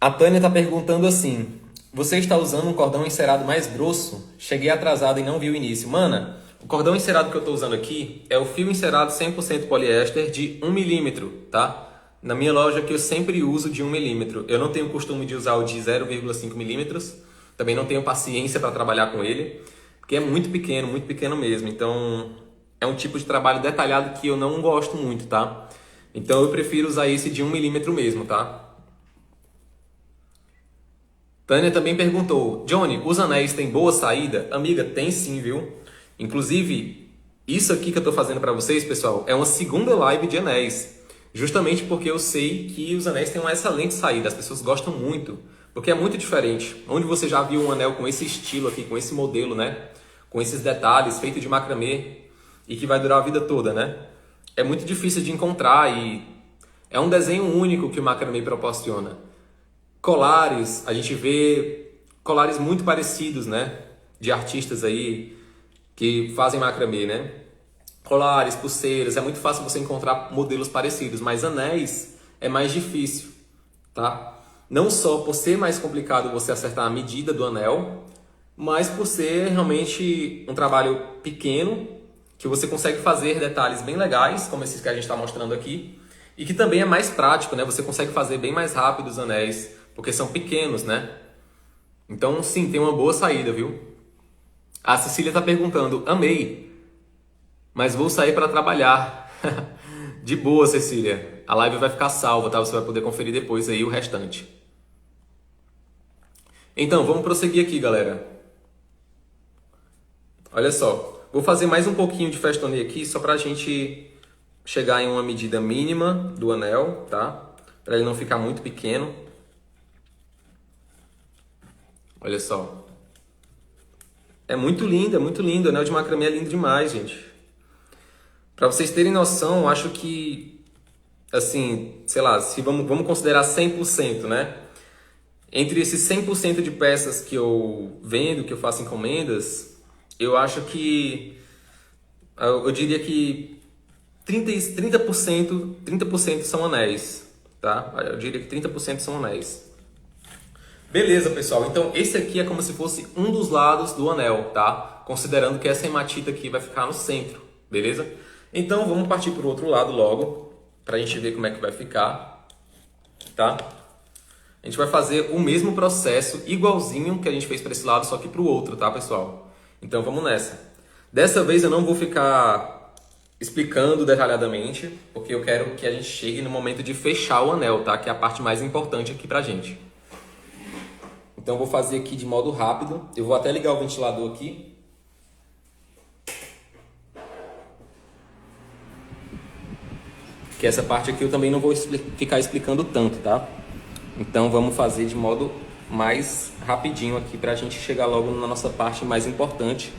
A Tânia está perguntando assim: você está usando um cordão encerado mais grosso? Cheguei atrasado e não vi o início. Mana, o cordão encerado que eu estou usando aqui é o fio encerado 100% poliéster de 1 milímetro, tá? Na minha loja aqui eu sempre uso de 1 milímetro. Eu não tenho costume de usar o de 0,5 milímetros. Também não tenho paciência para trabalhar com ele. porque é muito pequeno mesmo. Então, é um tipo de trabalho detalhado que eu não gosto muito, tá? Então, eu prefiro usar esse de 1 milímetro mesmo, tá? Tânia também perguntou, Johnny, os anéis têm boa saída? Amiga, tem sim, viu? Inclusive, isso aqui que eu tô fazendo para vocês, pessoal, é uma segunda live de anéis. Justamente porque eu sei que os anéis têm uma excelente saída, as pessoas gostam muito, porque é muito diferente. Onde você já viu um anel com esse estilo aqui, com esse modelo, né? Com esses detalhes, feito de macramê e que vai durar a vida toda, né? É muito difícil de encontrar e é um desenho único que o macramê proporciona. Colares, a gente vê colares muito parecidos, né? De artistas aí que fazem macramê, né? Colares, pulseiras, é muito fácil você encontrar modelos parecidos, mas anéis é mais difícil, tá? Não só por ser mais complicado você acertar a medida do anel, mas por ser realmente um trabalho pequeno, que você consegue fazer detalhes bem legais, como esses que a gente está mostrando aqui, e que também é mais prático, né? Você consegue fazer bem mais rápido os anéis, porque são pequenos, né? Então, sim, tem uma boa saída, viu? A Cecília está perguntando, amei, mas vou sair para trabalhar. De boa, Cecília. A live vai ficar salva, tá? Você vai poder conferir depois aí o restante. Então, vamos prosseguir aqui, galera. Olha só, vou fazer mais um pouquinho de festonê aqui, só para a gente chegar em uma medida mínima do anel, tá? Para ele não ficar muito pequeno. Olha só. É muito lindo, o anel de macramê é lindo demais, gente. Para vocês terem noção, acho que, assim, sei lá, se vamos considerar 100%, né? Entre esses 100% de peças que eu vendo, que eu faço encomendas, eu acho que, eu diria que 30% são anéis, tá? Eu diria que 30% são anéis. Beleza, pessoal. Então, esse aqui é como se fosse um dos lados do anel, tá? Considerando que essa hematita aqui vai ficar no centro, beleza? Então, vamos partir para o outro lado logo, para a gente ver como é que vai ficar, tá? A gente vai fazer o mesmo processo, igualzinho que a gente fez para esse lado, só que para o outro, tá, pessoal? Então, vamos nessa. Dessa vez eu não vou ficar explicando detalhadamente, porque eu quero que a gente chegue no momento de fechar o anel, tá? Que é a parte mais importante aqui pra gente. Então, eu vou fazer aqui de modo rápido. Eu vou até ligar o ventilador aqui. Que essa parte aqui eu também não vou ficar explicando tanto, tá? Então, vamos fazer de modo mais rapidinho aqui pra gente chegar logo na nossa parte mais importante,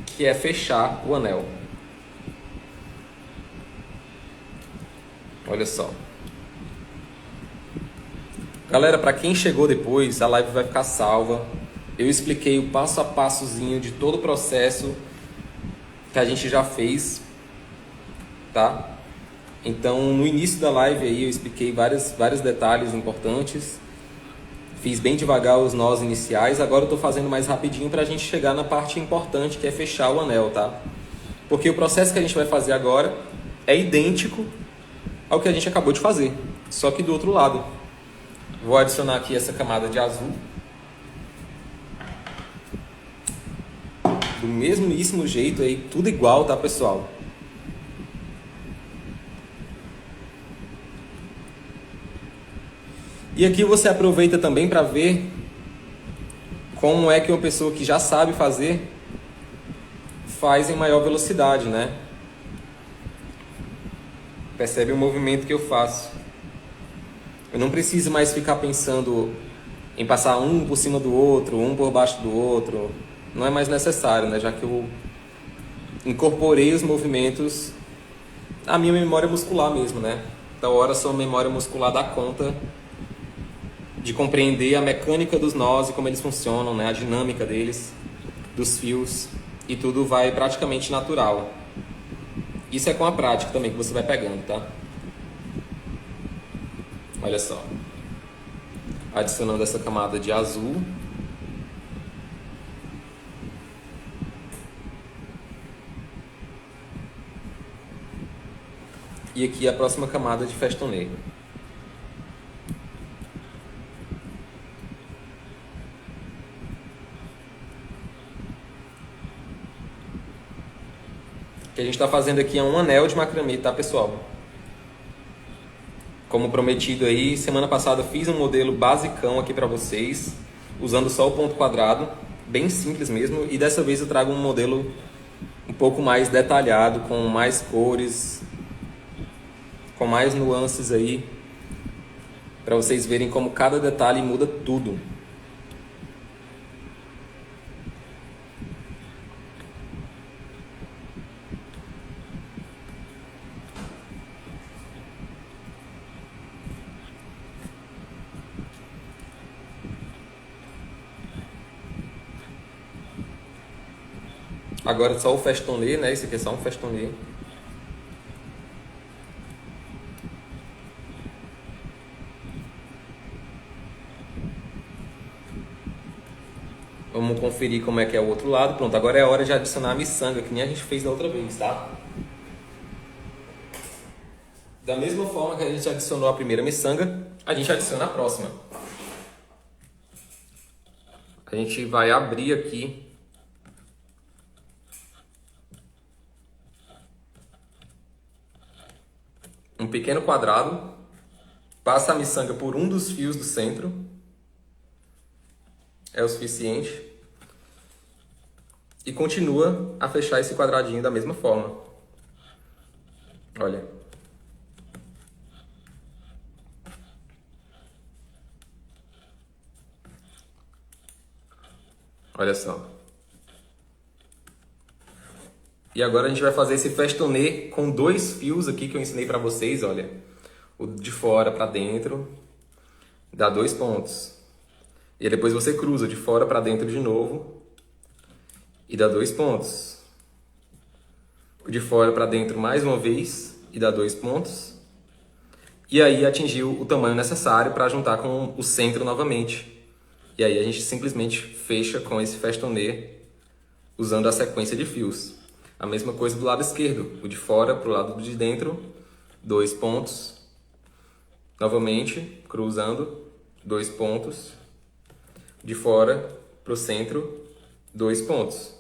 que é fechar o anel. Olha só. Galera, para quem chegou depois, a live vai ficar salva. Eu expliquei o passo a passozinho de todo o processo que a gente já fez, tá? Então, no início da live aí eu expliquei vários detalhes importantes. Fiz bem devagar os nós iniciais. Agora eu tô fazendo mais rapidinho para a gente chegar na parte importante, que é fechar o anel, tá? Porque o processo que a gente vai fazer agora é idêntico ao que a gente acabou de fazer, só que do outro lado. Vou adicionar aqui essa camada de azul. Do mesmíssimo jeito aí, tudo igual, tá, pessoal? E aqui você aproveita também para ver como é que uma pessoa que já sabe fazer faz em maior velocidade, né? Percebe o movimento que eu faço. Eu não preciso mais ficar pensando em passar um por cima do outro, um por baixo do outro. Não é mais necessário, né? Já que eu incorporei os movimentos à minha memória muscular mesmo, né? Da hora sua memória muscular dá conta de compreender a mecânica dos nós e como eles funcionam, né? A dinâmica deles, dos fios, e tudo vai praticamente natural. Isso é com a prática também que você vai pegando, tá? Olha só. Adicionando essa camada de azul. E aqui a próxima camada de festonê. que a gente está fazendo aqui é um anel de macramê, tá, pessoal? Como prometido aí, semana passada fiz um modelo basicão aqui para vocês, usando só o ponto quadrado, bem simples mesmo, e dessa vez eu trago um modelo um pouco mais detalhado, com mais cores, com mais nuances aí, para vocês verem como cada detalhe muda tudo. Agora só o festonê, né? Esse aqui é só um festonê. Vamos conferir como é que é o outro lado. Pronto, agora é a hora de adicionar a miçanga, que nem a gente fez da outra vez, tá? Da mesma forma que a gente adicionou a primeira miçanga, a gente adiciona a próxima. A gente vai abrir aqui um pequeno quadrado, passa a miçanga por um dos fios do centro, é o suficiente, e continua a fechar esse quadradinho da mesma forma. Olha. Olha só. E agora a gente vai fazer esse festonê com dois fios aqui que eu ensinei pra vocês, olha. O de fora pra dentro, dá 2 pontos. E depois você cruza de fora pra dentro de novo e dá 2 pontos. O de fora pra dentro mais uma vez e dá 2 pontos. E aí atingiu o tamanho necessário para juntar com o centro novamente. E aí a gente simplesmente fecha com esse festonê usando a sequência de fios. A mesma coisa do lado esquerdo, o de fora para o lado de dentro, 2 pontos. Novamente, cruzando, 2 pontos. De fora para o centro, 2 pontos.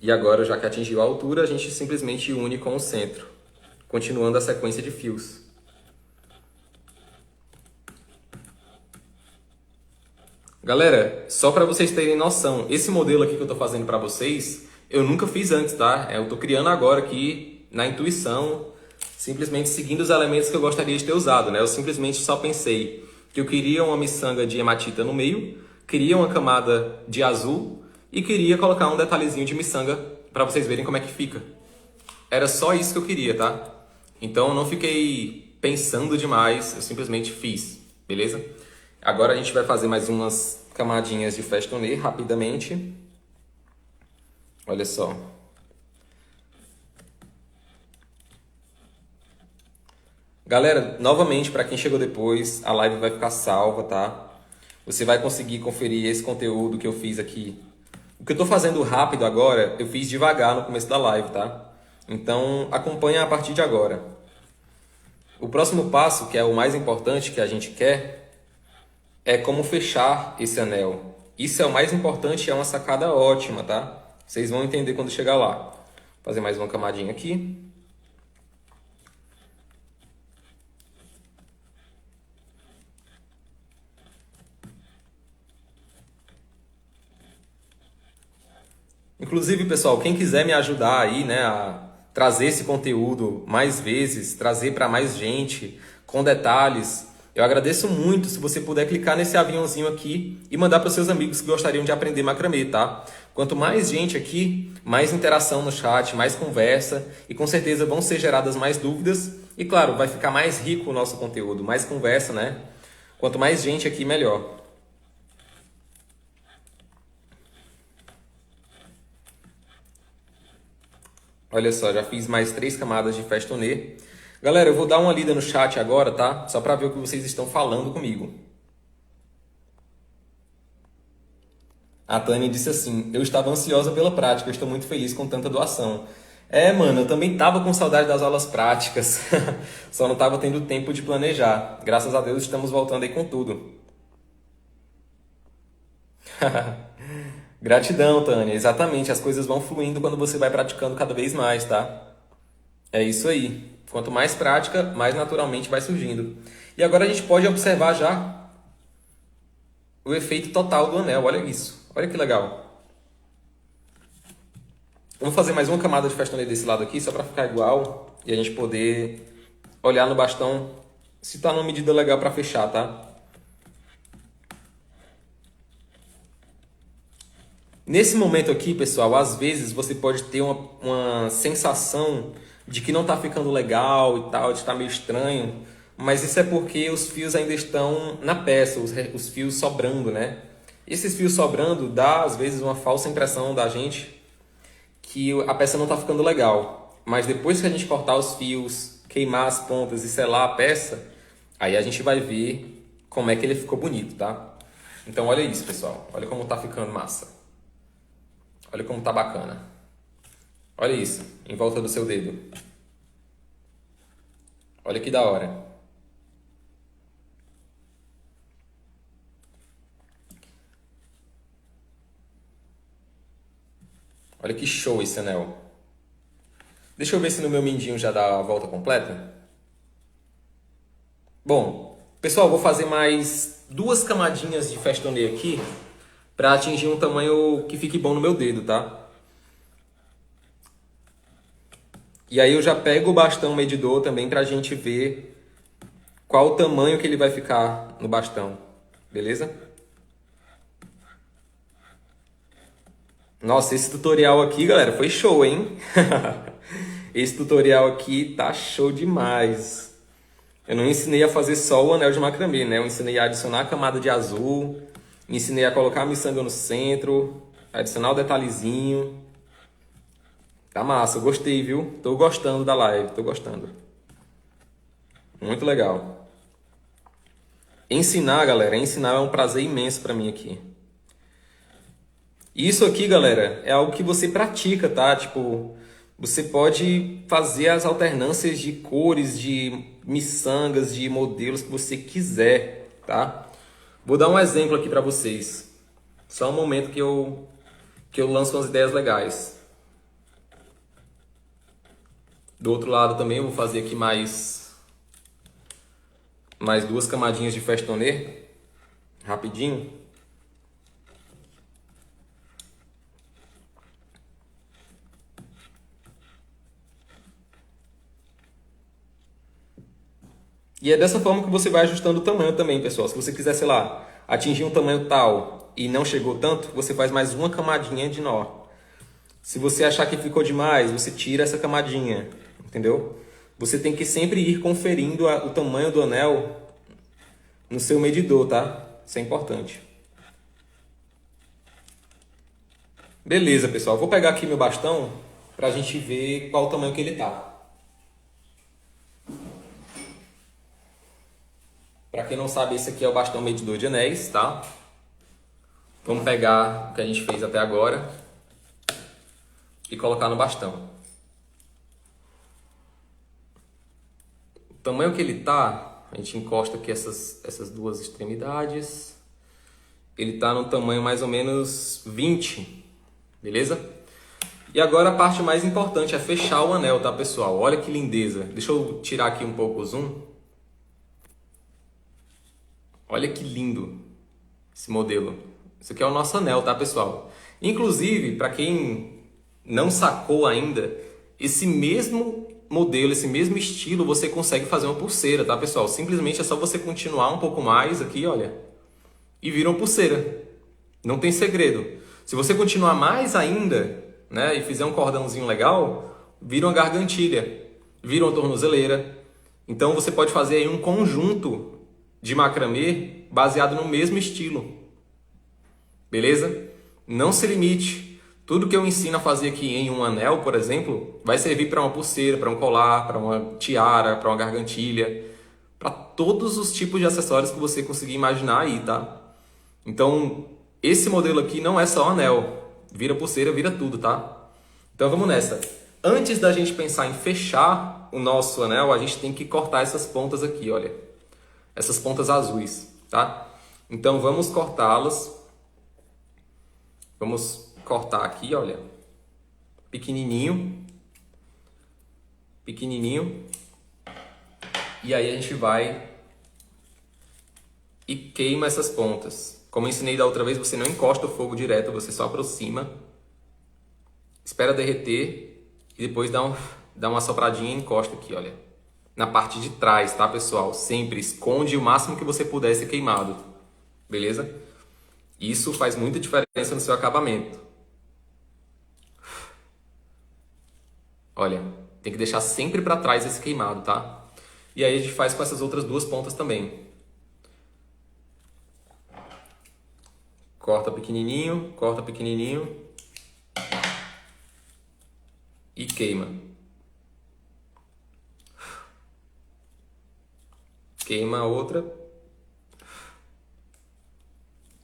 E agora, já que atingiu a altura, a gente simplesmente une com o centro, continuando a sequência de fios. Galera, só para vocês terem noção, esse modelo aqui que eu estou fazendo para vocês, eu nunca fiz antes, tá? Eu estou criando agora aqui na intuição, simplesmente seguindo os elementos que eu gostaria de ter usado, né? Eu simplesmente só pensei que eu queria uma miçanga de hematita no meio, queria uma camada de azul e queria colocar um detalhezinho de miçanga para vocês verem como é que fica. Era só isso que eu queria, tá? Então eu não fiquei pensando demais, eu simplesmente fiz, beleza? Agora a gente vai fazer mais umas camadinhas de festonê rapidamente. Olha só. Galera, novamente, para quem chegou depois, a live vai ficar salva, tá? Você vai conseguir conferir esse conteúdo que eu fiz aqui. O que eu tô fazendo rápido agora, eu fiz devagar no começo da live, tá? Então, acompanha a partir de agora. O próximo passo, que é o mais importante que a gente quer, é como fechar esse anel. Isso é o mais importante e é uma sacada ótima, tá? Vocês vão entender quando chegar lá. Vou fazer mais uma camadinha aqui. Inclusive, pessoal, quem quiser me ajudar aí, né, a trazer esse conteúdo mais vezes, trazer para mais gente, com detalhes, eu agradeço muito se você puder clicar nesse aviãozinho aqui e mandar para os seus amigos que gostariam de aprender macramê, tá? Quanto mais gente aqui, mais interação no chat, mais conversa e com certeza vão ser geradas mais dúvidas e, claro, vai ficar mais rico o nosso conteúdo, mais conversa, né? Quanto mais gente aqui, melhor. Olha só, já fiz mais 3 camadas de festonê. Galera, eu vou dar uma lida no chat agora, tá? Só para ver o que vocês estão falando comigo. A Tânia disse assim: eu estava ansiosa pela prática, estou muito feliz com tanta doação. É, mano, eu também tava com saudade das aulas práticas. Só não tava tendo tempo de planejar. Graças a Deus estamos voltando aí com tudo. Gratidão, Tânia. Exatamente, as coisas vão fluindo quando você vai praticando cada vez mais, tá? É isso aí. Quanto mais prática, mais naturalmente vai surgindo. E agora a gente pode observar já o efeito total do anel. Olha isso. Olha que legal. Vamos fazer mais uma camada de festonê desse lado aqui, só para ficar igual e a gente poder olhar no bastão se tá numa medida legal para fechar, tá? Nesse momento aqui, pessoal, às vezes você pode ter uma sensação de que não tá ficando legal e tal, de estar meio estranho, mas isso é porque os fios ainda estão na peça, os fios sobrando, né? Esses fios sobrando dá, às vezes, uma falsa impressão da gente que a peça não tá ficando legal. Mas depois que a gente cortar os fios, queimar as pontas e selar a peça, aí a gente vai ver como é que ele ficou bonito, tá? Então olha isso, pessoal. Olha como tá ficando massa. Olha como tá bacana. Olha isso, em volta do seu dedo. Olha que da hora. Olha que show esse anel. Deixa eu ver se no meu mindinho já dá a volta completa. Bom, pessoal, vou fazer mais 2 camadinhas de festonê aqui para atingir um tamanho que fique bom no meu dedo, tá? E aí eu já pego o bastão medidor também pra gente ver qual o tamanho que ele vai ficar no bastão, beleza? Nossa, esse tutorial aqui, galera, foi show, hein? Esse tutorial aqui tá show demais. Eu não ensinei a fazer só o anel de macramê, né? Eu ensinei a adicionar a camada de azul, ensinei a colocar a miçanga no centro, adicionar o detalhezinho. Tá massa, eu gostei, viu? Tô gostando da live, tô gostando. Muito legal. Ensinar, galera, ensinar é um prazer imenso pra mim aqui. Isso aqui, galera, é algo que você pratica, tá? Tipo, você pode fazer as alternâncias de cores, de miçangas, de modelos que você quiser, tá? Vou dar um exemplo aqui pra vocês. Só um momento que eu lanço umas ideias legais. Do outro lado também eu vou fazer aqui mais 2 camadinhas de festonê, rapidinho. E é dessa forma que você vai ajustando o tamanho também, pessoal. Se você quiser, sei lá, atingir um tamanho tal e não chegou tanto, você faz mais uma camadinha de nó. Se você achar que ficou demais, você tira essa camadinha, entendeu? Você tem que sempre ir conferindo o tamanho do anel no seu medidor, tá? Isso é importante. Beleza, pessoal. Vou pegar aqui meu bastão pra gente ver qual o tamanho que ele tá. Pra quem não sabe, esse aqui é o bastão medidor de anéis, tá? Vamos pegar o que a gente fez até agora e colocar no bastão. O tamanho que ele tá, a gente encosta aqui essas 2 extremidades. Ele tá no tamanho mais ou menos 20, beleza? E agora a parte mais importante é fechar o anel, tá, pessoal? Olha que lindeza. Deixa eu tirar aqui um pouco o zoom. Olha que lindo esse modelo. Isso aqui é o nosso anel, tá, pessoal? Inclusive, para quem não sacou ainda, esse mesmo modelo, esse mesmo estilo, você consegue fazer uma pulseira, tá, pessoal? Simplesmente é só você continuar um pouco mais aqui, olha, e vira uma pulseira. Não tem segredo. Se você continuar mais ainda, né, e fizer um cordãozinho legal, vira uma gargantilha, vira uma tornozeleira. Então você pode fazer aí um conjunto de macramê baseado no mesmo estilo. Beleza? Não se limite. Tudo que eu ensino a fazer aqui em um anel, por exemplo, vai servir para uma pulseira, para um colar, para uma tiara, para uma gargantilha, para todos os tipos de acessórios que você conseguir imaginar aí, tá? Então, esse modelo aqui não é só anel. Vira pulseira, vira tudo, tá? Então vamos nessa. Antes da gente pensar em fechar o nosso anel, a gente tem que cortar essas pontas aqui, olha. Essas pontas azuis, tá? Então vamos cortá-las. Vamos cortar aqui, olha. Pequenininho. Pequenininho. E aí a gente vai e queima essas pontas. Como eu ensinei da outra vez, você não encosta o fogo direto, você só aproxima. Espera derreter e depois dá uma sopradinha e encosta aqui, olha. Na parte de trás, tá, pessoal? Sempre esconde o máximo que você puder esse queimado. Beleza? Isso faz muita diferença no seu acabamento. Olha, tem que deixar sempre para trás esse queimado, tá? E aí a gente faz com essas outras duas pontas também. Corta pequenininho e queima. Queima a outra.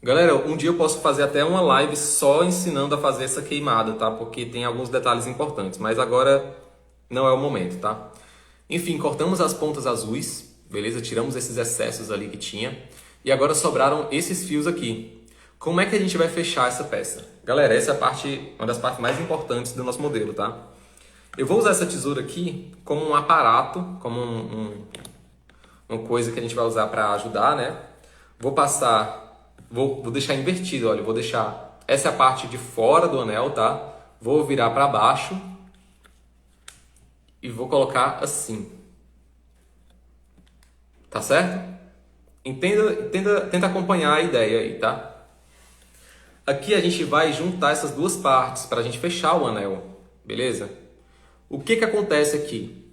Galera, um dia eu posso fazer até uma live só ensinando a fazer essa queimada, tá? Porque tem alguns detalhes importantes, mas agora não é o momento, tá? Enfim, cortamos as pontas azuis, beleza? Tiramos esses excessos ali que tinha. E agora sobraram esses fios aqui. Como é que a gente vai fechar essa peça? Galera, essa é uma das partes mais importantes do nosso modelo, tá? Eu vou usar essa tesoura aqui como um aparato, como uma coisa que a gente vai usar para ajudar, né? Vou deixar invertido, olha. Vou deixar essa é a parte de fora do anel, tá? Vou virar para baixo e vou colocar assim. Tá certo? Tenta acompanhar a ideia aí, tá? Aqui a gente vai juntar essas duas partes para a gente fechar o anel, beleza? O que acontece aqui?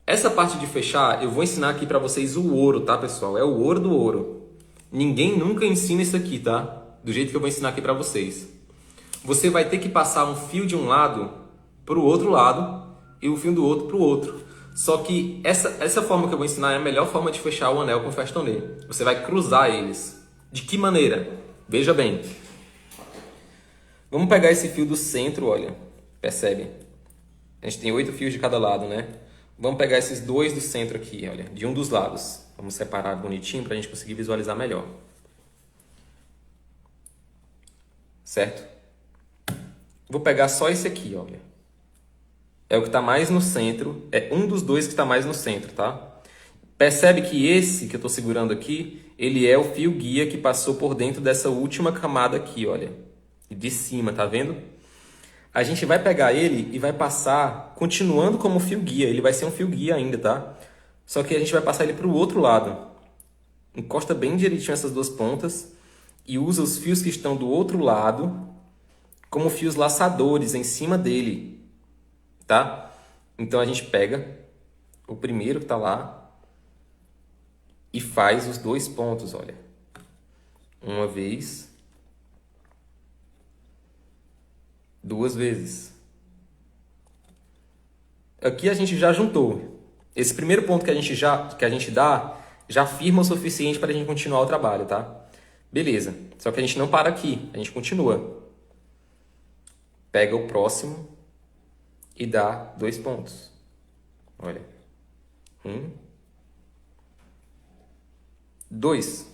Essa parte de fechar, eu vou ensinar aqui para vocês o ouro, tá, pessoal? É o ouro do ouro. Ninguém nunca ensina isso aqui, tá? Do jeito que eu vou ensinar aqui para vocês. Você vai ter que passar um fio de um lado para o outro lado e o fio do outro para o outro. Só que essa forma que eu vou ensinar é a melhor forma de fechar o anel com festonê. Você vai cruzar eles. De que maneira? Veja bem. Vamos pegar esse fio do centro, olha. Percebe? A gente tem 8 fios de cada lado, né? Vamos pegar esses 2 do centro aqui, olha. De um dos lados. Vamos separar bonitinho para a gente conseguir visualizar melhor. Certo? Vou pegar só esse aqui, olha. É o que está mais no centro. É um dos 2 que está mais no centro, tá? Percebe que esse que eu estou segurando aqui, ele é o fio guia que passou por dentro dessa última camada aqui, olha. De cima, tá vendo? A gente vai pegar ele e vai passar, continuando como fio guia. Ele vai ser um fio guia ainda, tá? Só que a gente vai passar ele para o outro lado. Encosta bem direitinho essas duas pontas e usa os fios que estão do outro lado como fios laçadores em cima dele, tá? Então a gente pega o primeiro que tá lá e faz os 2 pontos, olha. Uma vez, 2 vezes. Aqui a gente já juntou. Esse primeiro ponto que a gente dá já firma o suficiente para a gente continuar o trabalho, tá? Beleza. Só que a gente não para aqui, a gente continua. Pega o próximo e dá 2 pontos. Olha. 1, 2.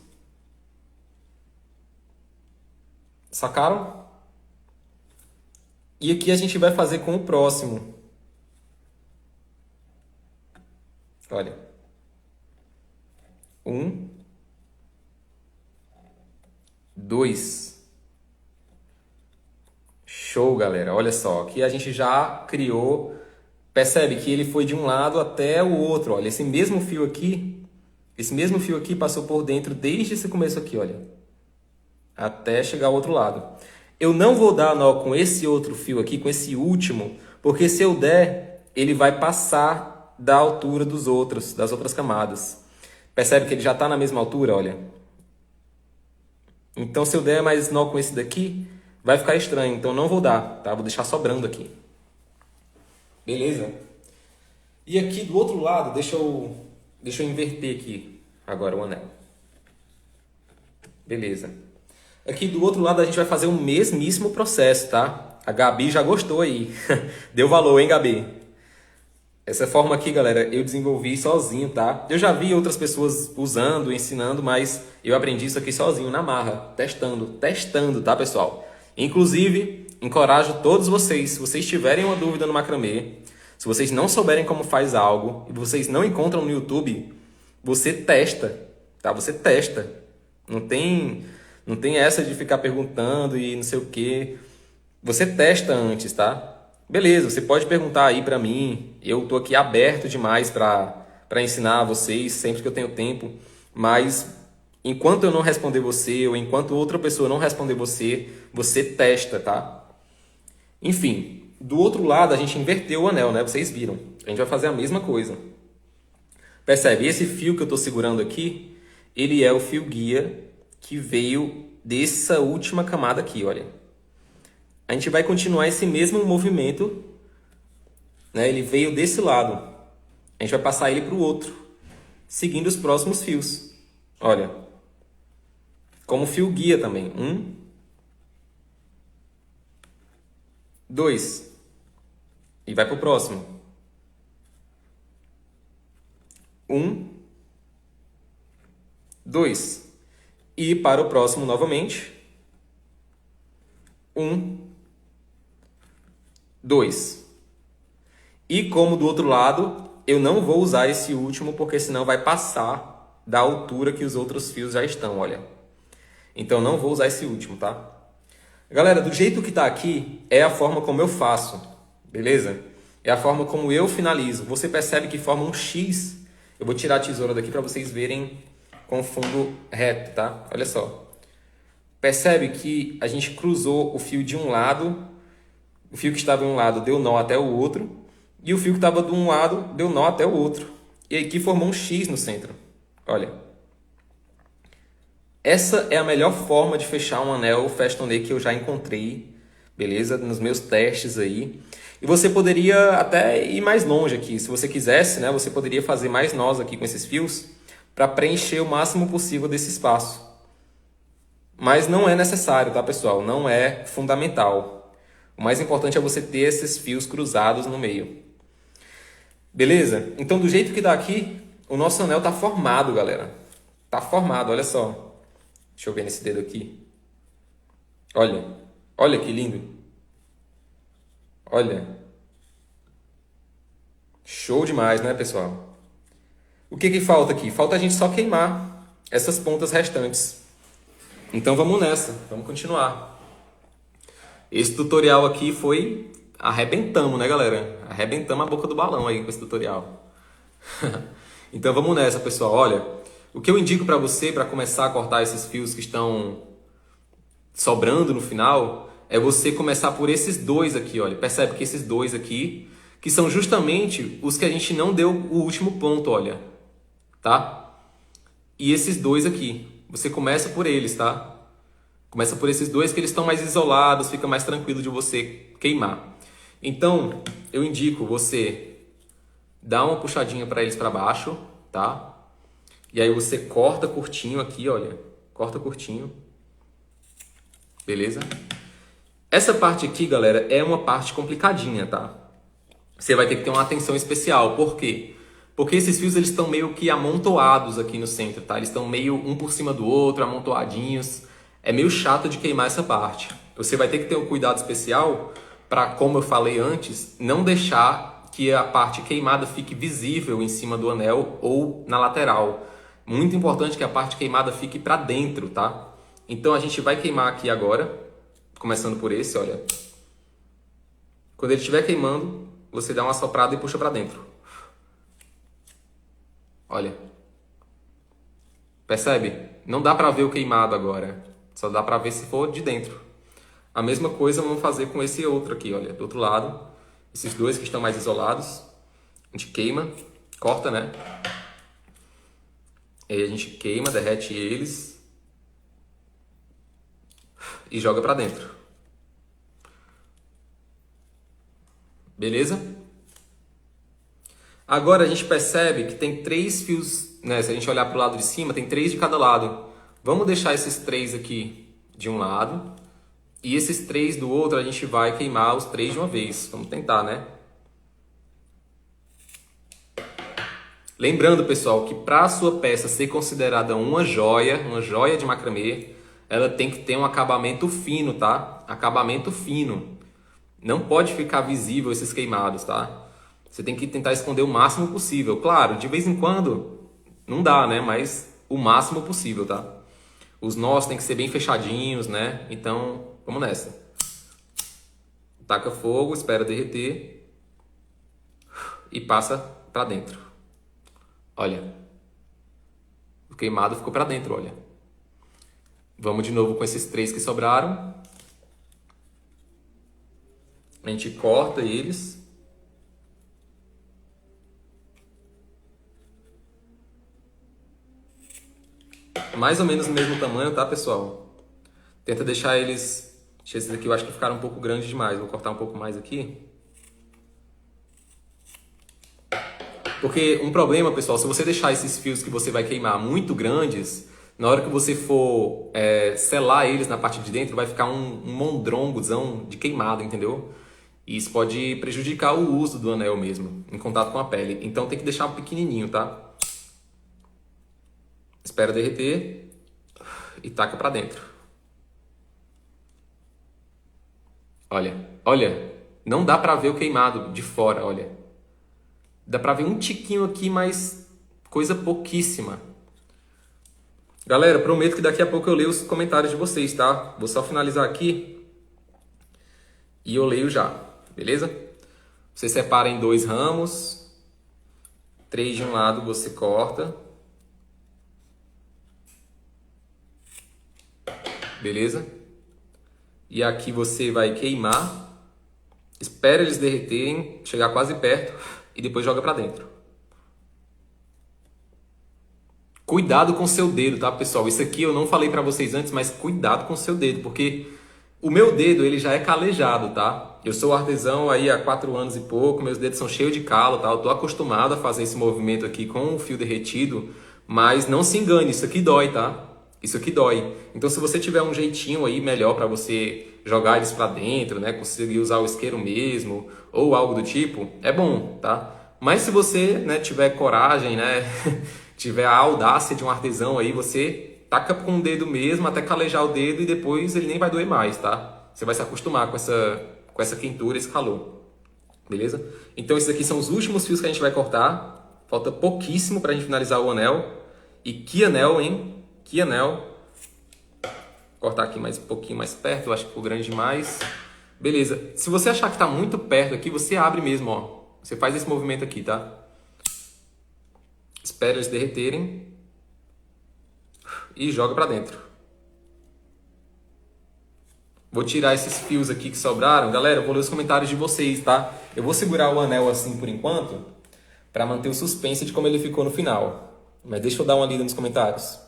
Sacaram? E aqui a gente vai fazer com o próximo. Olha. 1, 2. Show, galera. Olha só. Aqui a gente já criou. Percebe que ele foi de um lado até o outro. Olha, esse mesmo fio aqui passou por dentro desde esse começo aqui, olha. Até chegar ao outro lado. Eu não vou dar nó com esse outro fio aqui, com esse último, porque se eu der, ele vai passar da altura das outras camadas. Percebe que ele já está na mesma altura, olha. Então, se eu der mais nó com esse daqui, vai ficar estranho. Então, não vou dar, tá? Vou deixar sobrando aqui. Beleza? E aqui do outro lado, deixa eu inverter aqui agora o anel. Beleza. Aqui do outro lado a gente vai fazer o mesmíssimo processo, tá? A Gabi já gostou aí. Deu valor, hein, Gabi? Essa forma aqui, galera, eu desenvolvi sozinho, tá? Eu já vi outras pessoas usando, ensinando, mas eu aprendi isso aqui sozinho, na marra, testando, tá, pessoal? Inclusive, encorajo todos vocês, se vocês tiverem uma dúvida no macramê, se vocês não souberem como faz algo e vocês não encontram no YouTube, você testa, tá? Você testa. Não tem essa de ficar perguntando e não sei o quê. Você testa antes, tá? Beleza, você pode perguntar aí pra mim. Eu tô aqui aberto demais pra ensinar vocês sempre que eu tenho tempo. Mas enquanto eu não responder você ou enquanto outra pessoa não responder você, você testa, tá? Enfim, do outro lado a gente inverteu o anel, né? Vocês viram. A gente vai fazer a mesma coisa. Percebe? Esse fio que eu tô segurando aqui, ele é o fio guia que veio dessa última camada aqui, olha. A gente vai continuar esse mesmo movimento, né? Ele veio desse lado. A gente vai passar ele para o outro, seguindo os próximos fios. Olha, como fio guia também. 1, 2. E vai para o próximo. 1, 2. E para o próximo novamente. 1, 2. E como do outro lado, eu não vou usar esse último, porque senão vai passar da altura que os outros fios já estão, olha. Então não vou usar esse último, tá? Galera, do jeito que tá aqui, é a forma como eu faço, beleza? É a forma como eu finalizo. Você percebe que forma um X. Eu vou tirar a tesoura daqui para vocês verem com o fundo reto, tá? Olha só. Percebe que a gente cruzou o fio de um lado, o fio que estava em um lado deu nó até o outro, e o fio que estava de um lado deu nó até o outro. E aqui formou um X no centro. Olha. Essa é a melhor forma de fechar um anel festonê que eu já encontrei, beleza? Nos meus testes aí. E você poderia até ir mais longe aqui. Se você quisesse, né? Você poderia fazer mais nós aqui com esses fios para preencher o máximo possível desse espaço. Mas não é necessário, tá, pessoal? Não é fundamental. O mais importante é você ter esses fios cruzados no meio. Beleza? Então, do jeito que dá aqui, o nosso anel tá formado, galera. Tá formado, olha só. Deixa eu ver nesse dedo aqui. Olha. Olha que lindo. Olha. Show demais, né, pessoal? O que que falta aqui? Falta a gente só queimar essas pontas restantes. Então vamos nessa, vamos continuar. Esse tutorial aqui foi... Arrebentamos, né, galera? Arrebentamos a boca do balão aí com esse tutorial. Então vamos nessa, pessoal. Olha, o que eu indico para você, para começar a cortar esses fios que estão sobrando no final, é você começar por esses dois aqui, olha. Percebe que esses dois aqui, que são justamente os que a gente não deu o último ponto, olha. Tá? E esses dois aqui. Você começa por eles, tá? Começa por esses dois que eles estão mais isolados, fica mais tranquilo de você queimar. Então, eu indico você dar uma puxadinha para eles para baixo, tá? E aí você corta curtinho aqui, olha. Corta curtinho. Beleza? Essa parte aqui, galera, é uma parte complicadinha, tá? Você vai ter que ter uma atenção especial. Por quê? Porque esses fios eles estão meio que amontoados aqui no centro, tá? Eles estão meio um por cima do outro, amontoadinhos. É meio chato de queimar essa parte. Você vai ter que ter um cuidado especial para, como eu falei antes, não deixar que a parte queimada fique visível em cima do anel ou na lateral. Muito importante que a parte queimada fique para dentro, tá? Então a gente vai queimar aqui agora, começando por esse, olha. Quando ele estiver queimando, você dá uma soprada e puxa para dentro. Olha. Percebe? Não dá para ver o queimado agora. Só dá para ver se for de dentro. A mesma coisa vamos fazer com esse outro aqui, olha. Do outro lado, esses dois que estão mais isolados. A gente queima, corta, né? E aí a gente queima, derrete eles. E joga para dentro. Beleza? Agora a gente percebe que tem 3 fios, né? Se a gente olhar para o lado de cima, tem 3 de cada lado. Vamos deixar esses 3 aqui de um lado. E esses 3 do outro, a gente vai queimar os 3 de uma vez. Vamos tentar, né? Lembrando, pessoal, que para a sua peça ser considerada uma joia de macramê, ela tem que ter um acabamento fino, tá? acabamento fino. Não pode ficar visível esses queimados, tá? Você tem que tentar esconder o máximo possível. Claro, de vez em quando não dá, né? Mas o máximo possível, tá? Os nós têm que ser bem fechadinhos, né? Então, vamos nessa. Taca fogo, espera derreter e passa pra dentro. Olha. O queimado ficou pra dentro, olha. Vamos de novo com esses 3 que sobraram. A gente corta eles. Mais ou menos no mesmo tamanho, tá, pessoal? Tenta deixar eles... Esses aqui eu acho que ficaram um pouco grandes demais. Vou cortar um pouco mais aqui. Porque um problema, pessoal, se você deixar esses fios que você vai queimar muito grandes, na hora que você for selar eles na parte de dentro, vai ficar um mondrongozão de queimado, entendeu? E isso pode prejudicar o uso do anel mesmo, em contato com a pele. Então tem que deixar pequenininho, tá? Espera derreter e taca pra dentro. Olha, olha, não dá pra ver o queimado de fora, olha. Dá pra ver um tiquinho aqui, mas coisa pouquíssima. Galera, prometo que daqui a pouco eu leio os comentários de vocês, tá? Vou só finalizar aqui e eu leio já, beleza? Você separa em 2 ramos, 3 de um lado você corta. Beleza? E aqui você vai queimar. Espera eles derreterem, chegar quase perto e depois joga pra dentro. Cuidado com o seu dedo, tá, pessoal? Isso aqui eu não falei pra vocês antes, mas cuidado com o seu dedo, porque o meu dedo, ele já é calejado, tá? Eu sou artesão aí há 4 anos e pouco, meus dedos são cheios de calo, tá? Eu tô acostumado a fazer esse movimento aqui com o fio derretido, mas não se engane, isso aqui dói, tá? Isso aqui dói. Então, se você tiver um jeitinho aí melhor para você jogar eles para dentro, né, conseguir usar o isqueiro mesmo ou algo do tipo, é bom, tá? Mas se você, né, tiver coragem, né, tiver a audácia de um artesão aí, você taca com o dedo mesmo até calejar o dedo e depois ele nem vai doer mais, tá? Você vai se acostumar com essa quentura, esse calor. Beleza? Então, esses aqui são os últimos fios que a gente vai cortar. Falta pouquíssimo para a gente finalizar o anel. E que anel, hein? Que anel. Vou cortar aqui mais um pouquinho mais perto, eu acho que ficou grande demais. Beleza. Se você achar que está muito perto aqui, você abre mesmo, ó. Você faz esse movimento aqui, tá? Espera eles derreterem. E joga para dentro. Vou tirar esses fios aqui que sobraram. Galera, eu vou ler os comentários de vocês, tá? Eu vou segurar o anel assim por enquanto, para manter o suspense de como ele ficou no final. Mas deixa eu dar uma lida nos comentários.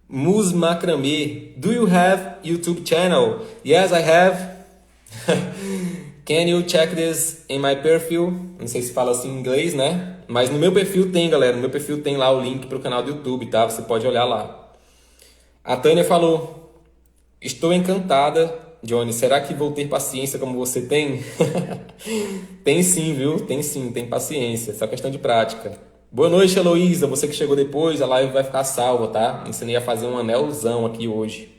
Mus Macramê, do you have YouTube channel? Yes, I have. Can you check this in my perfil? Não sei se fala assim em inglês, né? Mas no meu perfil tem, galera. No meu perfil tem lá o link para o canal do YouTube, tá? Você pode olhar lá. A Tânia falou: estou encantada, Johnny. Será que vou ter paciência como você tem? Tem sim, viu? Tem sim, tem paciência. Só questão de prática. Boa noite, Heloísa. Você que chegou depois, a live vai ficar salva, tá? Ensinei a fazer um anelzão aqui hoje.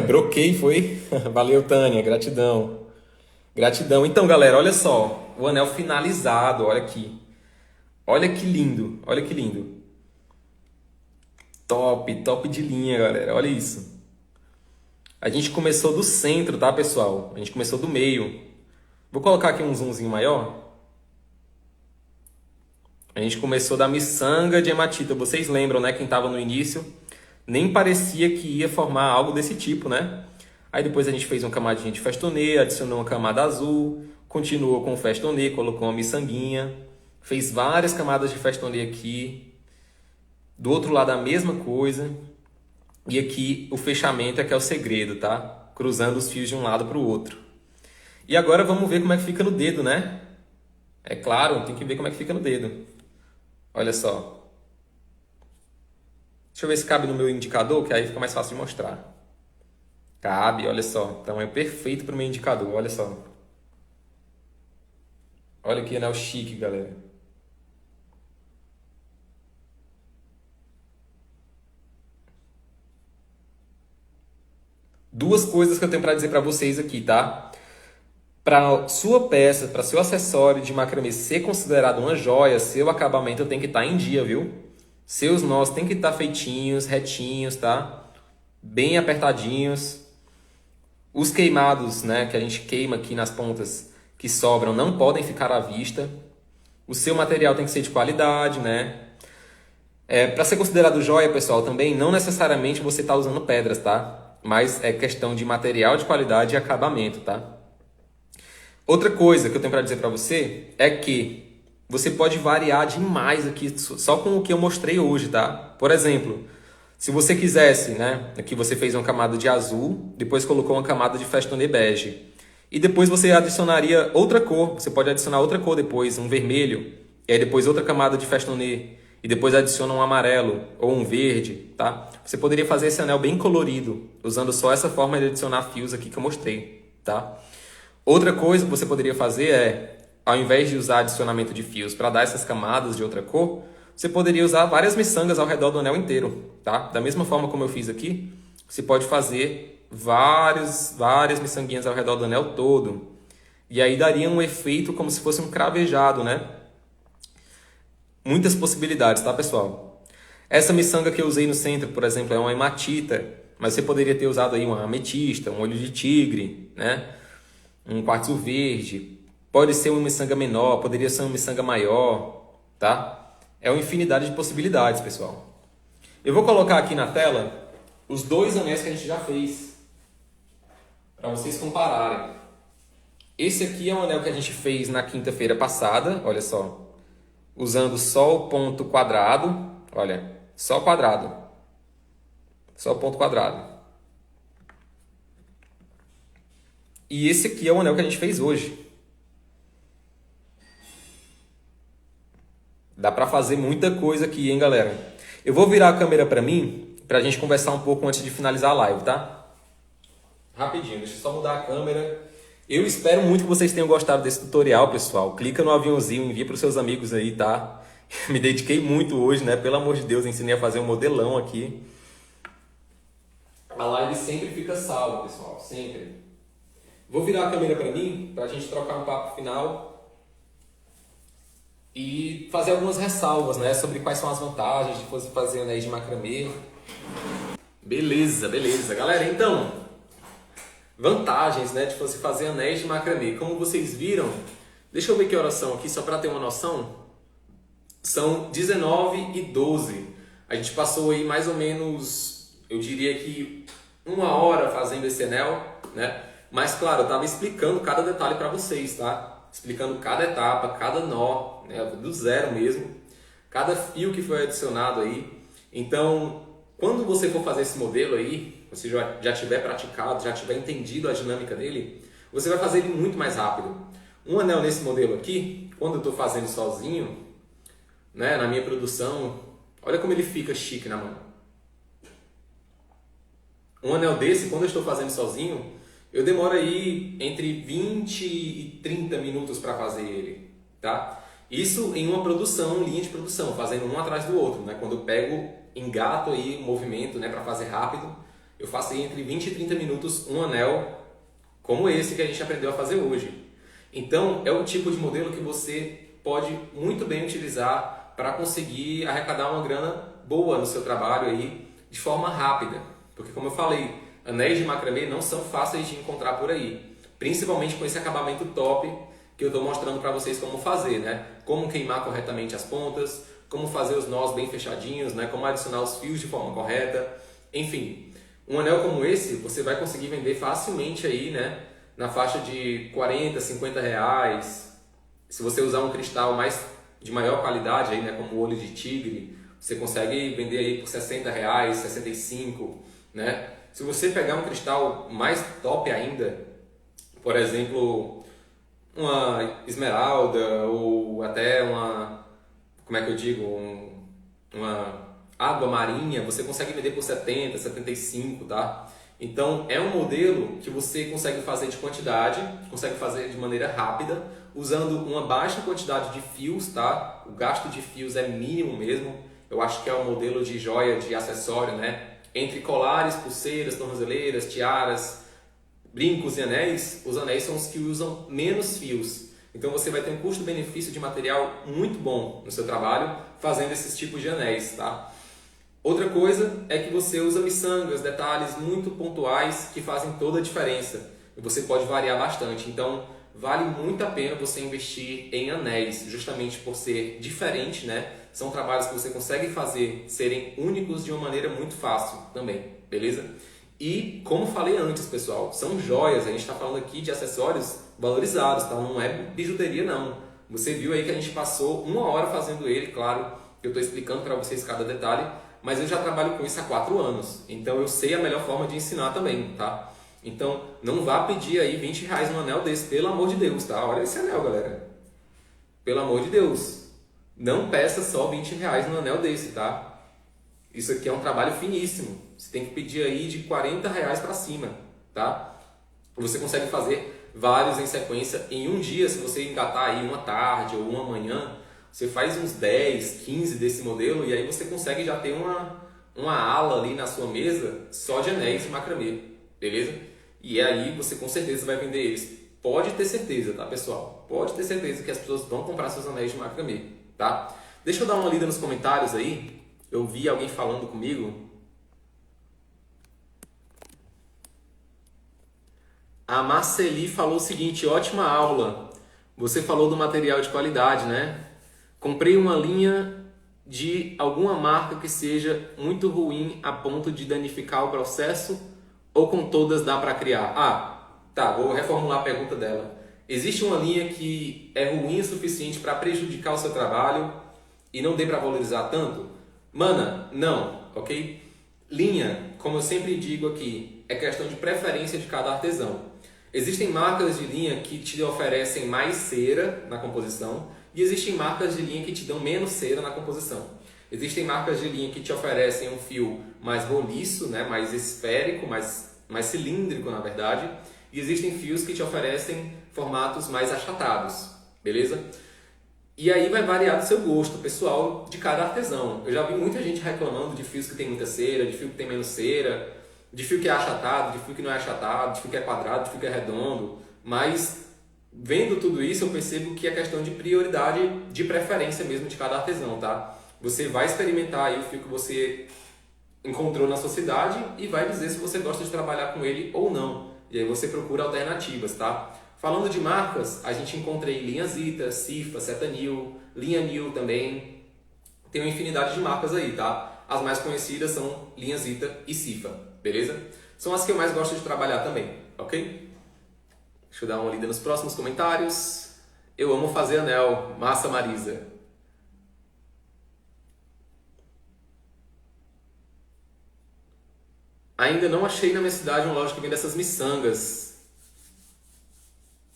Broquei, foi? Valeu, Tânia. Gratidão. Gratidão. Então, galera, olha só. O anel finalizado, olha aqui. Olha que lindo. Olha que lindo. Top, top de linha, galera. Olha isso. A gente começou do centro, tá, pessoal? A gente começou do meio. Vou colocar aqui um zoomzinho maior. A gente começou da miçanga de hematita. Vocês lembram, né? Quem estava no início, nem parecia que ia formar algo desse tipo, né? Aí depois a gente fez uma camadinha de festonê, adicionou uma camada azul, continuou com o festonê, colocou uma miçanguinha, fez várias camadas de festonê aqui. Do outro lado a mesma coisa. E aqui o fechamento é que é o segredo, tá? Cruzando os fios de um lado para o outro. E agora vamos ver como é que fica no dedo, né? É claro, tem que ver como é que fica no dedo. Olha só. Deixa eu ver se cabe no meu indicador, que aí fica mais fácil de mostrar. Cabe, olha só. Então é perfeito para o meu indicador, olha só. Olha que anel chique, galera. duas coisas que eu tenho para dizer para vocês aqui, tá? Para sua peça, para seu acessório de macramê ser considerado uma joia, seu acabamento tem que estar em dia, viu? Seus nós tem que estar feitinhos, retinhos, tá? Bem apertadinhos. Os queimados, né, que a gente queima aqui nas pontas que sobram, não podem ficar à vista. O seu material tem que ser de qualidade, né? Para ser considerado joia, pessoal, também não necessariamente você está usando pedras, tá? Mas é questão de material de qualidade e acabamento, tá? Outra coisa que eu tenho para dizer para você é que você pode variar demais aqui só com o que eu mostrei hoje, tá? Por exemplo, se você quisesse, né? Aqui você fez uma camada de azul, depois colocou uma camada de festonê bege. E depois você adicionaria outra cor. Você pode adicionar outra cor depois, um vermelho. E aí depois outra camada de festonê. E depois adiciona um amarelo ou um verde, tá? Você poderia fazer esse anel bem colorido, usando só essa forma de adicionar fios aqui que eu mostrei, tá? Outra coisa que você poderia fazer é, ao invés de usar adicionamento de fios para dar essas camadas de outra cor, você poderia usar várias miçangas ao redor do anel inteiro, tá? Da mesma forma como eu fiz aqui, você pode fazer várias miçanguinhas ao redor do anel todo. E aí daria um efeito como se fosse um cravejado, né? Muitas possibilidades, tá, pessoal? Essa miçanga que eu usei no centro, por exemplo, é uma hematita, mas você poderia ter usado aí uma ametista, um olho de tigre, né? Um quartzo verde. Pode ser uma miçanga menor, poderia ser uma miçanga maior, tá? É uma infinidade de possibilidades, pessoal. Eu vou colocar aqui na tela os dois anéis que a gente já fez, para vocês compararem. Esse aqui é um anel que a gente fez na quinta-feira passada, olha só. Usando só o ponto quadrado, olha, só quadrado, só o ponto quadrado. E esse aqui é o anel que a gente fez hoje. Dá pra fazer muita coisa aqui, hein, galera? Eu vou virar a câmera pra mim, pra gente conversar um pouco antes de finalizar a live, tá? Rapidinho, deixa eu só mudar a câmera. Eu espero muito que vocês tenham gostado desse tutorial, pessoal. Clica no aviãozinho, envia para os seus amigos aí, tá? Me dediquei muito hoje, né? Pelo amor de Deus, ensinei a fazer um modelão aqui. A live sempre fica salva, pessoal, sempre. Vou virar a câmera para mim, para a gente trocar um papo final e fazer algumas ressalvas, né? Sobre quais são as vantagens de você fazer anéis de macramê. Beleza, beleza. Galera, então... vantagens, né, de você fazer anéis de macramê. Como vocês viram, deixa eu ver que horas são aqui, só para ter uma noção. São 19h12. A gente passou aí mais ou menos, eu diria que 1 hora fazendo esse anel, né? Mas claro, eu estava explicando cada detalhe para vocês, tá? Explicando cada etapa, cada nó, né? Do zero mesmo. Cada fio que foi adicionado aí. Então, quando você for fazer esse modelo aí, você já tiver praticado, já tiver entendido a dinâmica dele, você vai fazer ele muito mais rápido. Um anel nesse modelo aqui, quando eu estou fazendo sozinho, né, na minha produção, olha como ele fica chique na mão. Um anel desse, quando eu estou fazendo sozinho, eu demoro aí entre 20 e 30 minutos para fazer ele, tá? Isso em uma produção, linha de produção, fazendo um atrás do outro, né? Quando eu pego, engato aí o movimento, né, para fazer rápido, eu faço aí entre 20 e 30 minutos um anel como esse que a gente aprendeu a fazer hoje. Então, é o tipo de modelo que você pode muito bem utilizar para conseguir arrecadar uma grana boa no seu trabalho aí de forma rápida. Porque, como eu falei, anéis de macramê não são fáceis de encontrar por aí. Principalmente com esse acabamento top que eu estou mostrando para vocês como fazer, né? Como queimar corretamente as pontas, como fazer os nós bem fechadinhos, né? Como adicionar os fios de forma correta, enfim. Um anel como esse, você vai conseguir vender facilmente aí, né? Na faixa de 40, 50 reais. Se você usar um cristal de maior qualidade, aí, né? Como o olho de tigre, você consegue vender aí por 60 reais, 65, né? Se você pegar um cristal mais top ainda, por exemplo, uma esmeralda ou até uma, como é que eu digo, uma água marinha, você consegue vender por 70, 75, tá? Então, é um modelo que você consegue fazer de quantidade, consegue fazer de maneira rápida, usando uma baixa quantidade de fios, tá? O gasto de fios é mínimo mesmo. Eu acho que é um modelo de joia, de acessório, né? Entre colares, pulseiras, tornozeleiras, tiaras, brincos e anéis, os anéis são os que usam menos fios. Então você vai ter um custo-benefício de material muito bom no seu trabalho fazendo esses tipos de anéis, tá? Outra coisa é que você usa miçangas, detalhes muito pontuais que fazem toda a diferença. E você pode variar bastante. Então vale muito a pena você investir em anéis, justamente por ser diferente, né? São trabalhos que você consegue fazer serem únicos de uma maneira muito fácil também, beleza? E, como falei antes, pessoal, são joias. A gente está falando aqui de acessórios valorizados, tá? Não é bijuteria, não. Você viu aí que a gente passou 1 hora fazendo ele, claro, eu estou explicando para vocês cada detalhe, mas eu já trabalho com isso há 4 anos, então eu sei a melhor forma de ensinar também, tá? Então, não vá pedir aí R$20 num anel desse, pelo amor de Deus, tá? Olha esse anel, galera. Pelo amor de Deus. Não peça só R$20 num anel desse, tá? Isso aqui é um trabalho finíssimo. Você tem que pedir aí de R$40 para cima, tá? Você consegue fazer vários em sequência em um dia. Se você engatar aí uma tarde ou uma manhã, você faz uns 10, 15 desse modelo e aí você consegue já ter uma ala ali na sua mesa só de anéis e macramê, beleza? E aí você com certeza vai vender eles. Pode ter certeza, tá, pessoal? Pode ter certeza que as pessoas vão comprar seus anéis de macramê, tá? Deixa eu dar uma lida nos comentários aí. Eu vi alguém falando comigo. A Marceli falou o seguinte: ótima aula. Você falou do material de qualidade, né? Comprei uma linha de alguma marca que seja muito ruim a ponto de danificar o processo ou com todas dá para criar? Ah, tá, vou reformular a pergunta dela. Existe uma linha que é ruim o suficiente para prejudicar o seu trabalho e não dê para valorizar tanto? Mana, não, ok? Linha, como eu sempre digo aqui, é questão de preferência de cada artesão. Existem marcas de linha que te oferecem mais cera na composição e existem marcas de linha que te dão menos cera na composição. Existem marcas de linha que te oferecem um fio mais roliço, né? Mais esférico, mais cilíndrico na verdade, e existem fios que te oferecem formatos mais achatados, beleza? E aí vai variar do seu gosto pessoal de cada artesão. Eu já vi muita gente reclamando de fios que tem muita cera, de fio que tem menos cera, de fio que é achatado, de fio que não é achatado, de fio que é quadrado, de fio que é redondo. Mas vendo tudo isso eu percebo que é questão de prioridade, de preferência mesmo de cada artesão, tá? Você vai experimentar aí o fio que você encontrou na sua cidade e vai dizer se você gosta de trabalhar com ele ou não. E aí você procura alternativas, tá? Falando de marcas, a gente encontra aí linha Zita, Cifa, Setanil, linha Nil também. Tem uma infinidade de marcas aí, tá? As mais conhecidas são linha Zita e Cifa, beleza? São as que eu mais gosto de trabalhar também, ok? Deixa eu dar uma lida nos próximos comentários. Eu amo fazer anel, massa Marisa. Ainda não achei na minha cidade uma loja que vende essas miçangas.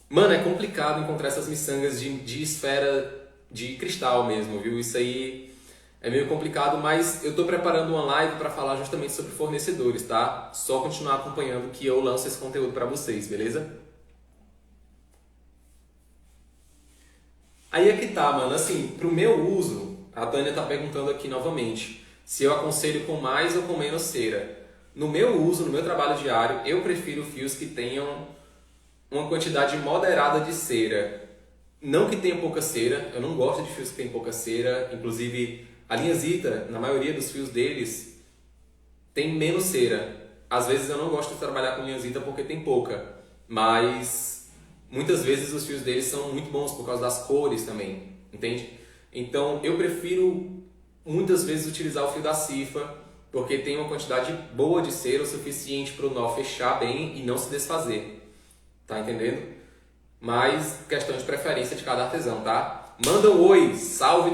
Mano, é complicado encontrar essas miçangas de esfera de cristal mesmo, viu? Isso aí é meio complicado, mas eu tô preparando uma live para falar justamente sobre fornecedores, tá? Só continuar acompanhando que eu lanço esse conteúdo para vocês, beleza? Aí é que tá, mano. Assim, pro meu uso, a Tânia tá perguntando aqui novamente se eu aconselho com mais ou com menos cera. No meu uso, no meu trabalho diário, eu prefiro fios que tenham uma quantidade moderada de cera. Não que tenha pouca cera, eu não gosto de fios que tem pouca cera. Inclusive, a linha Zita, na maioria dos fios deles, tem menos cera. Às vezes eu não gosto de trabalhar com linha Zita porque tem pouca, mas muitas vezes os fios deles são muito bons por causa das cores também, entende? Então eu prefiro muitas vezes utilizar o fio da Cifa porque tem uma quantidade boa de cera o suficiente para o nó fechar bem e não se desfazer. Tá entendendo? Mas questão de preferência de cada artesão, tá? Manda um oi, salve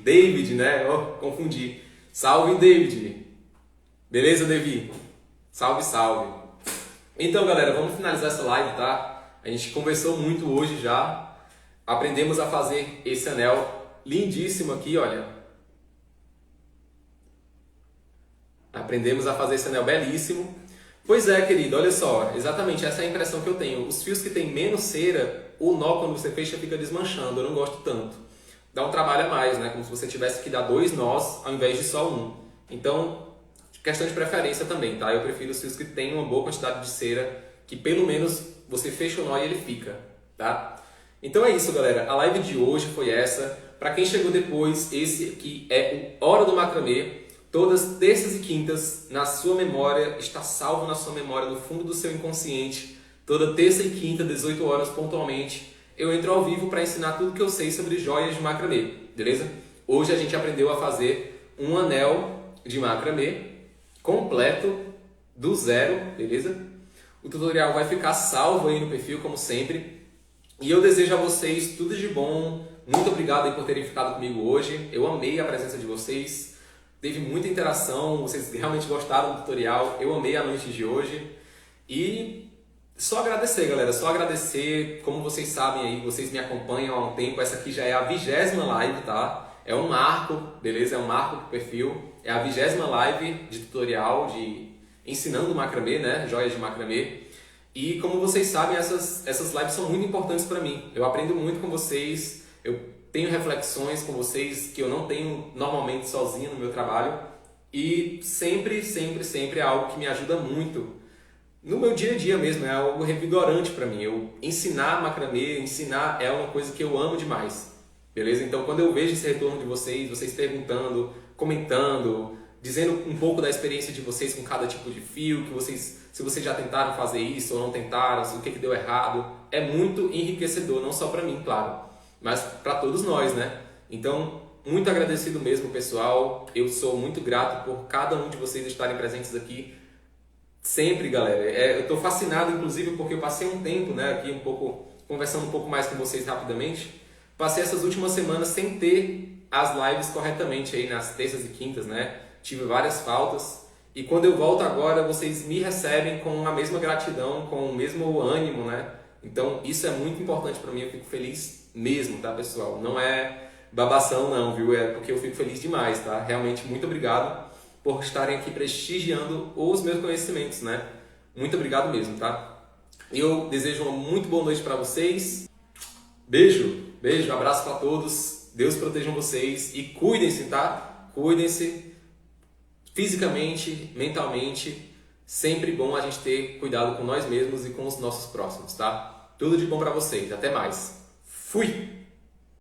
David, né? Oh, confundi. Salve David. Beleza, Davi? Salve, salve. Então, galera, vamos finalizar essa live, tá? A gente conversou muito hoje já. Aprendemos a fazer esse anel lindíssimo aqui, olha. Aprendemos a fazer esse anel belíssimo. Pois é, querido, olha só, exatamente essa é a impressão que eu tenho. Os fios que tem menos cera, o nó quando você fecha fica desmanchando, eu não gosto tanto. Dá um trabalho a mais, né? Como se você tivesse que dar 2 nós ao invés de só um. Então, questão de preferência também, tá? Eu prefiro os fios que tem uma boa quantidade de cera, que pelo menos você fecha o nó e ele fica, tá? Então é isso, galera. A live de hoje foi essa. Para quem chegou depois, esse aqui é o Hora do Macramê. Todas terças e quintas na sua memória, está salvo na sua memória, no fundo do seu inconsciente. Toda terça e quinta, 18 horas pontualmente, eu entro ao vivo para ensinar tudo que eu sei sobre joias de macramê, beleza? Hoje a gente aprendeu a fazer um anel de macramê completo do zero, beleza? O tutorial vai ficar salvo aí no perfil, como sempre. E eu desejo a vocês tudo de bom. Muito obrigado aí por terem ficado comigo hoje. Eu amei a presença de vocês. Teve muita interação, vocês realmente gostaram do tutorial. Eu amei a noite de hoje. E só agradecer, galera. Só agradecer. Como vocês sabem aí, vocês me acompanham há um tempo. Essa aqui já é a 20ª live, tá? É um marco, beleza? É um marco pro perfil. É a 20ª live de tutorial de ensinando macramê, né? Joias de macramê. E como vocês sabem, essas lives são muito importantes para mim. Eu aprendo muito com vocês. Eu tenho reflexões com vocês que eu não tenho normalmente sozinho no meu trabalho. E sempre, sempre, sempre é algo que me ajuda muito. No meu dia a dia mesmo, é algo revigorante para mim. Eu ensinar macramê, ensinar é uma coisa que eu amo demais. Beleza? Então quando eu vejo esse retorno de vocês perguntando, comentando, dizendo um pouco da experiência de vocês com cada tipo de fio, se vocês já tentaram fazer isso ou não tentaram, o que deu errado, é muito enriquecedor, não só para mim, claro, mas para todos nós, né? Então, muito agradecido mesmo, pessoal. Eu sou muito grato por cada um de vocês estarem presentes aqui sempre, galera. Eu estou fascinado, inclusive, porque eu passei um tempo, né, aqui conversando um pouco mais com vocês rapidamente. Passei essas últimas semanas sem ter as lives corretamente aí nas terças e quintas, né? Tive várias faltas. E quando eu volto agora, vocês me recebem com a mesma gratidão, com o mesmo ânimo, né? Então, isso é muito importante para mim. Eu fico feliz mesmo, tá, pessoal? Não é babação, não, viu? É porque eu fico feliz demais, tá? Realmente, muito obrigado por estarem aqui prestigiando os meus conhecimentos, né? Muito obrigado mesmo, tá? Eu desejo uma muito boa noite para vocês. Beijo, beijo, abraço para todos. Deus protejam vocês e cuidem-se, tá? Cuidem-se fisicamente, mentalmente. Sempre bom a gente ter cuidado com nós mesmos e com os nossos próximos, tá? Tudo de bom para vocês. Até mais. Fui!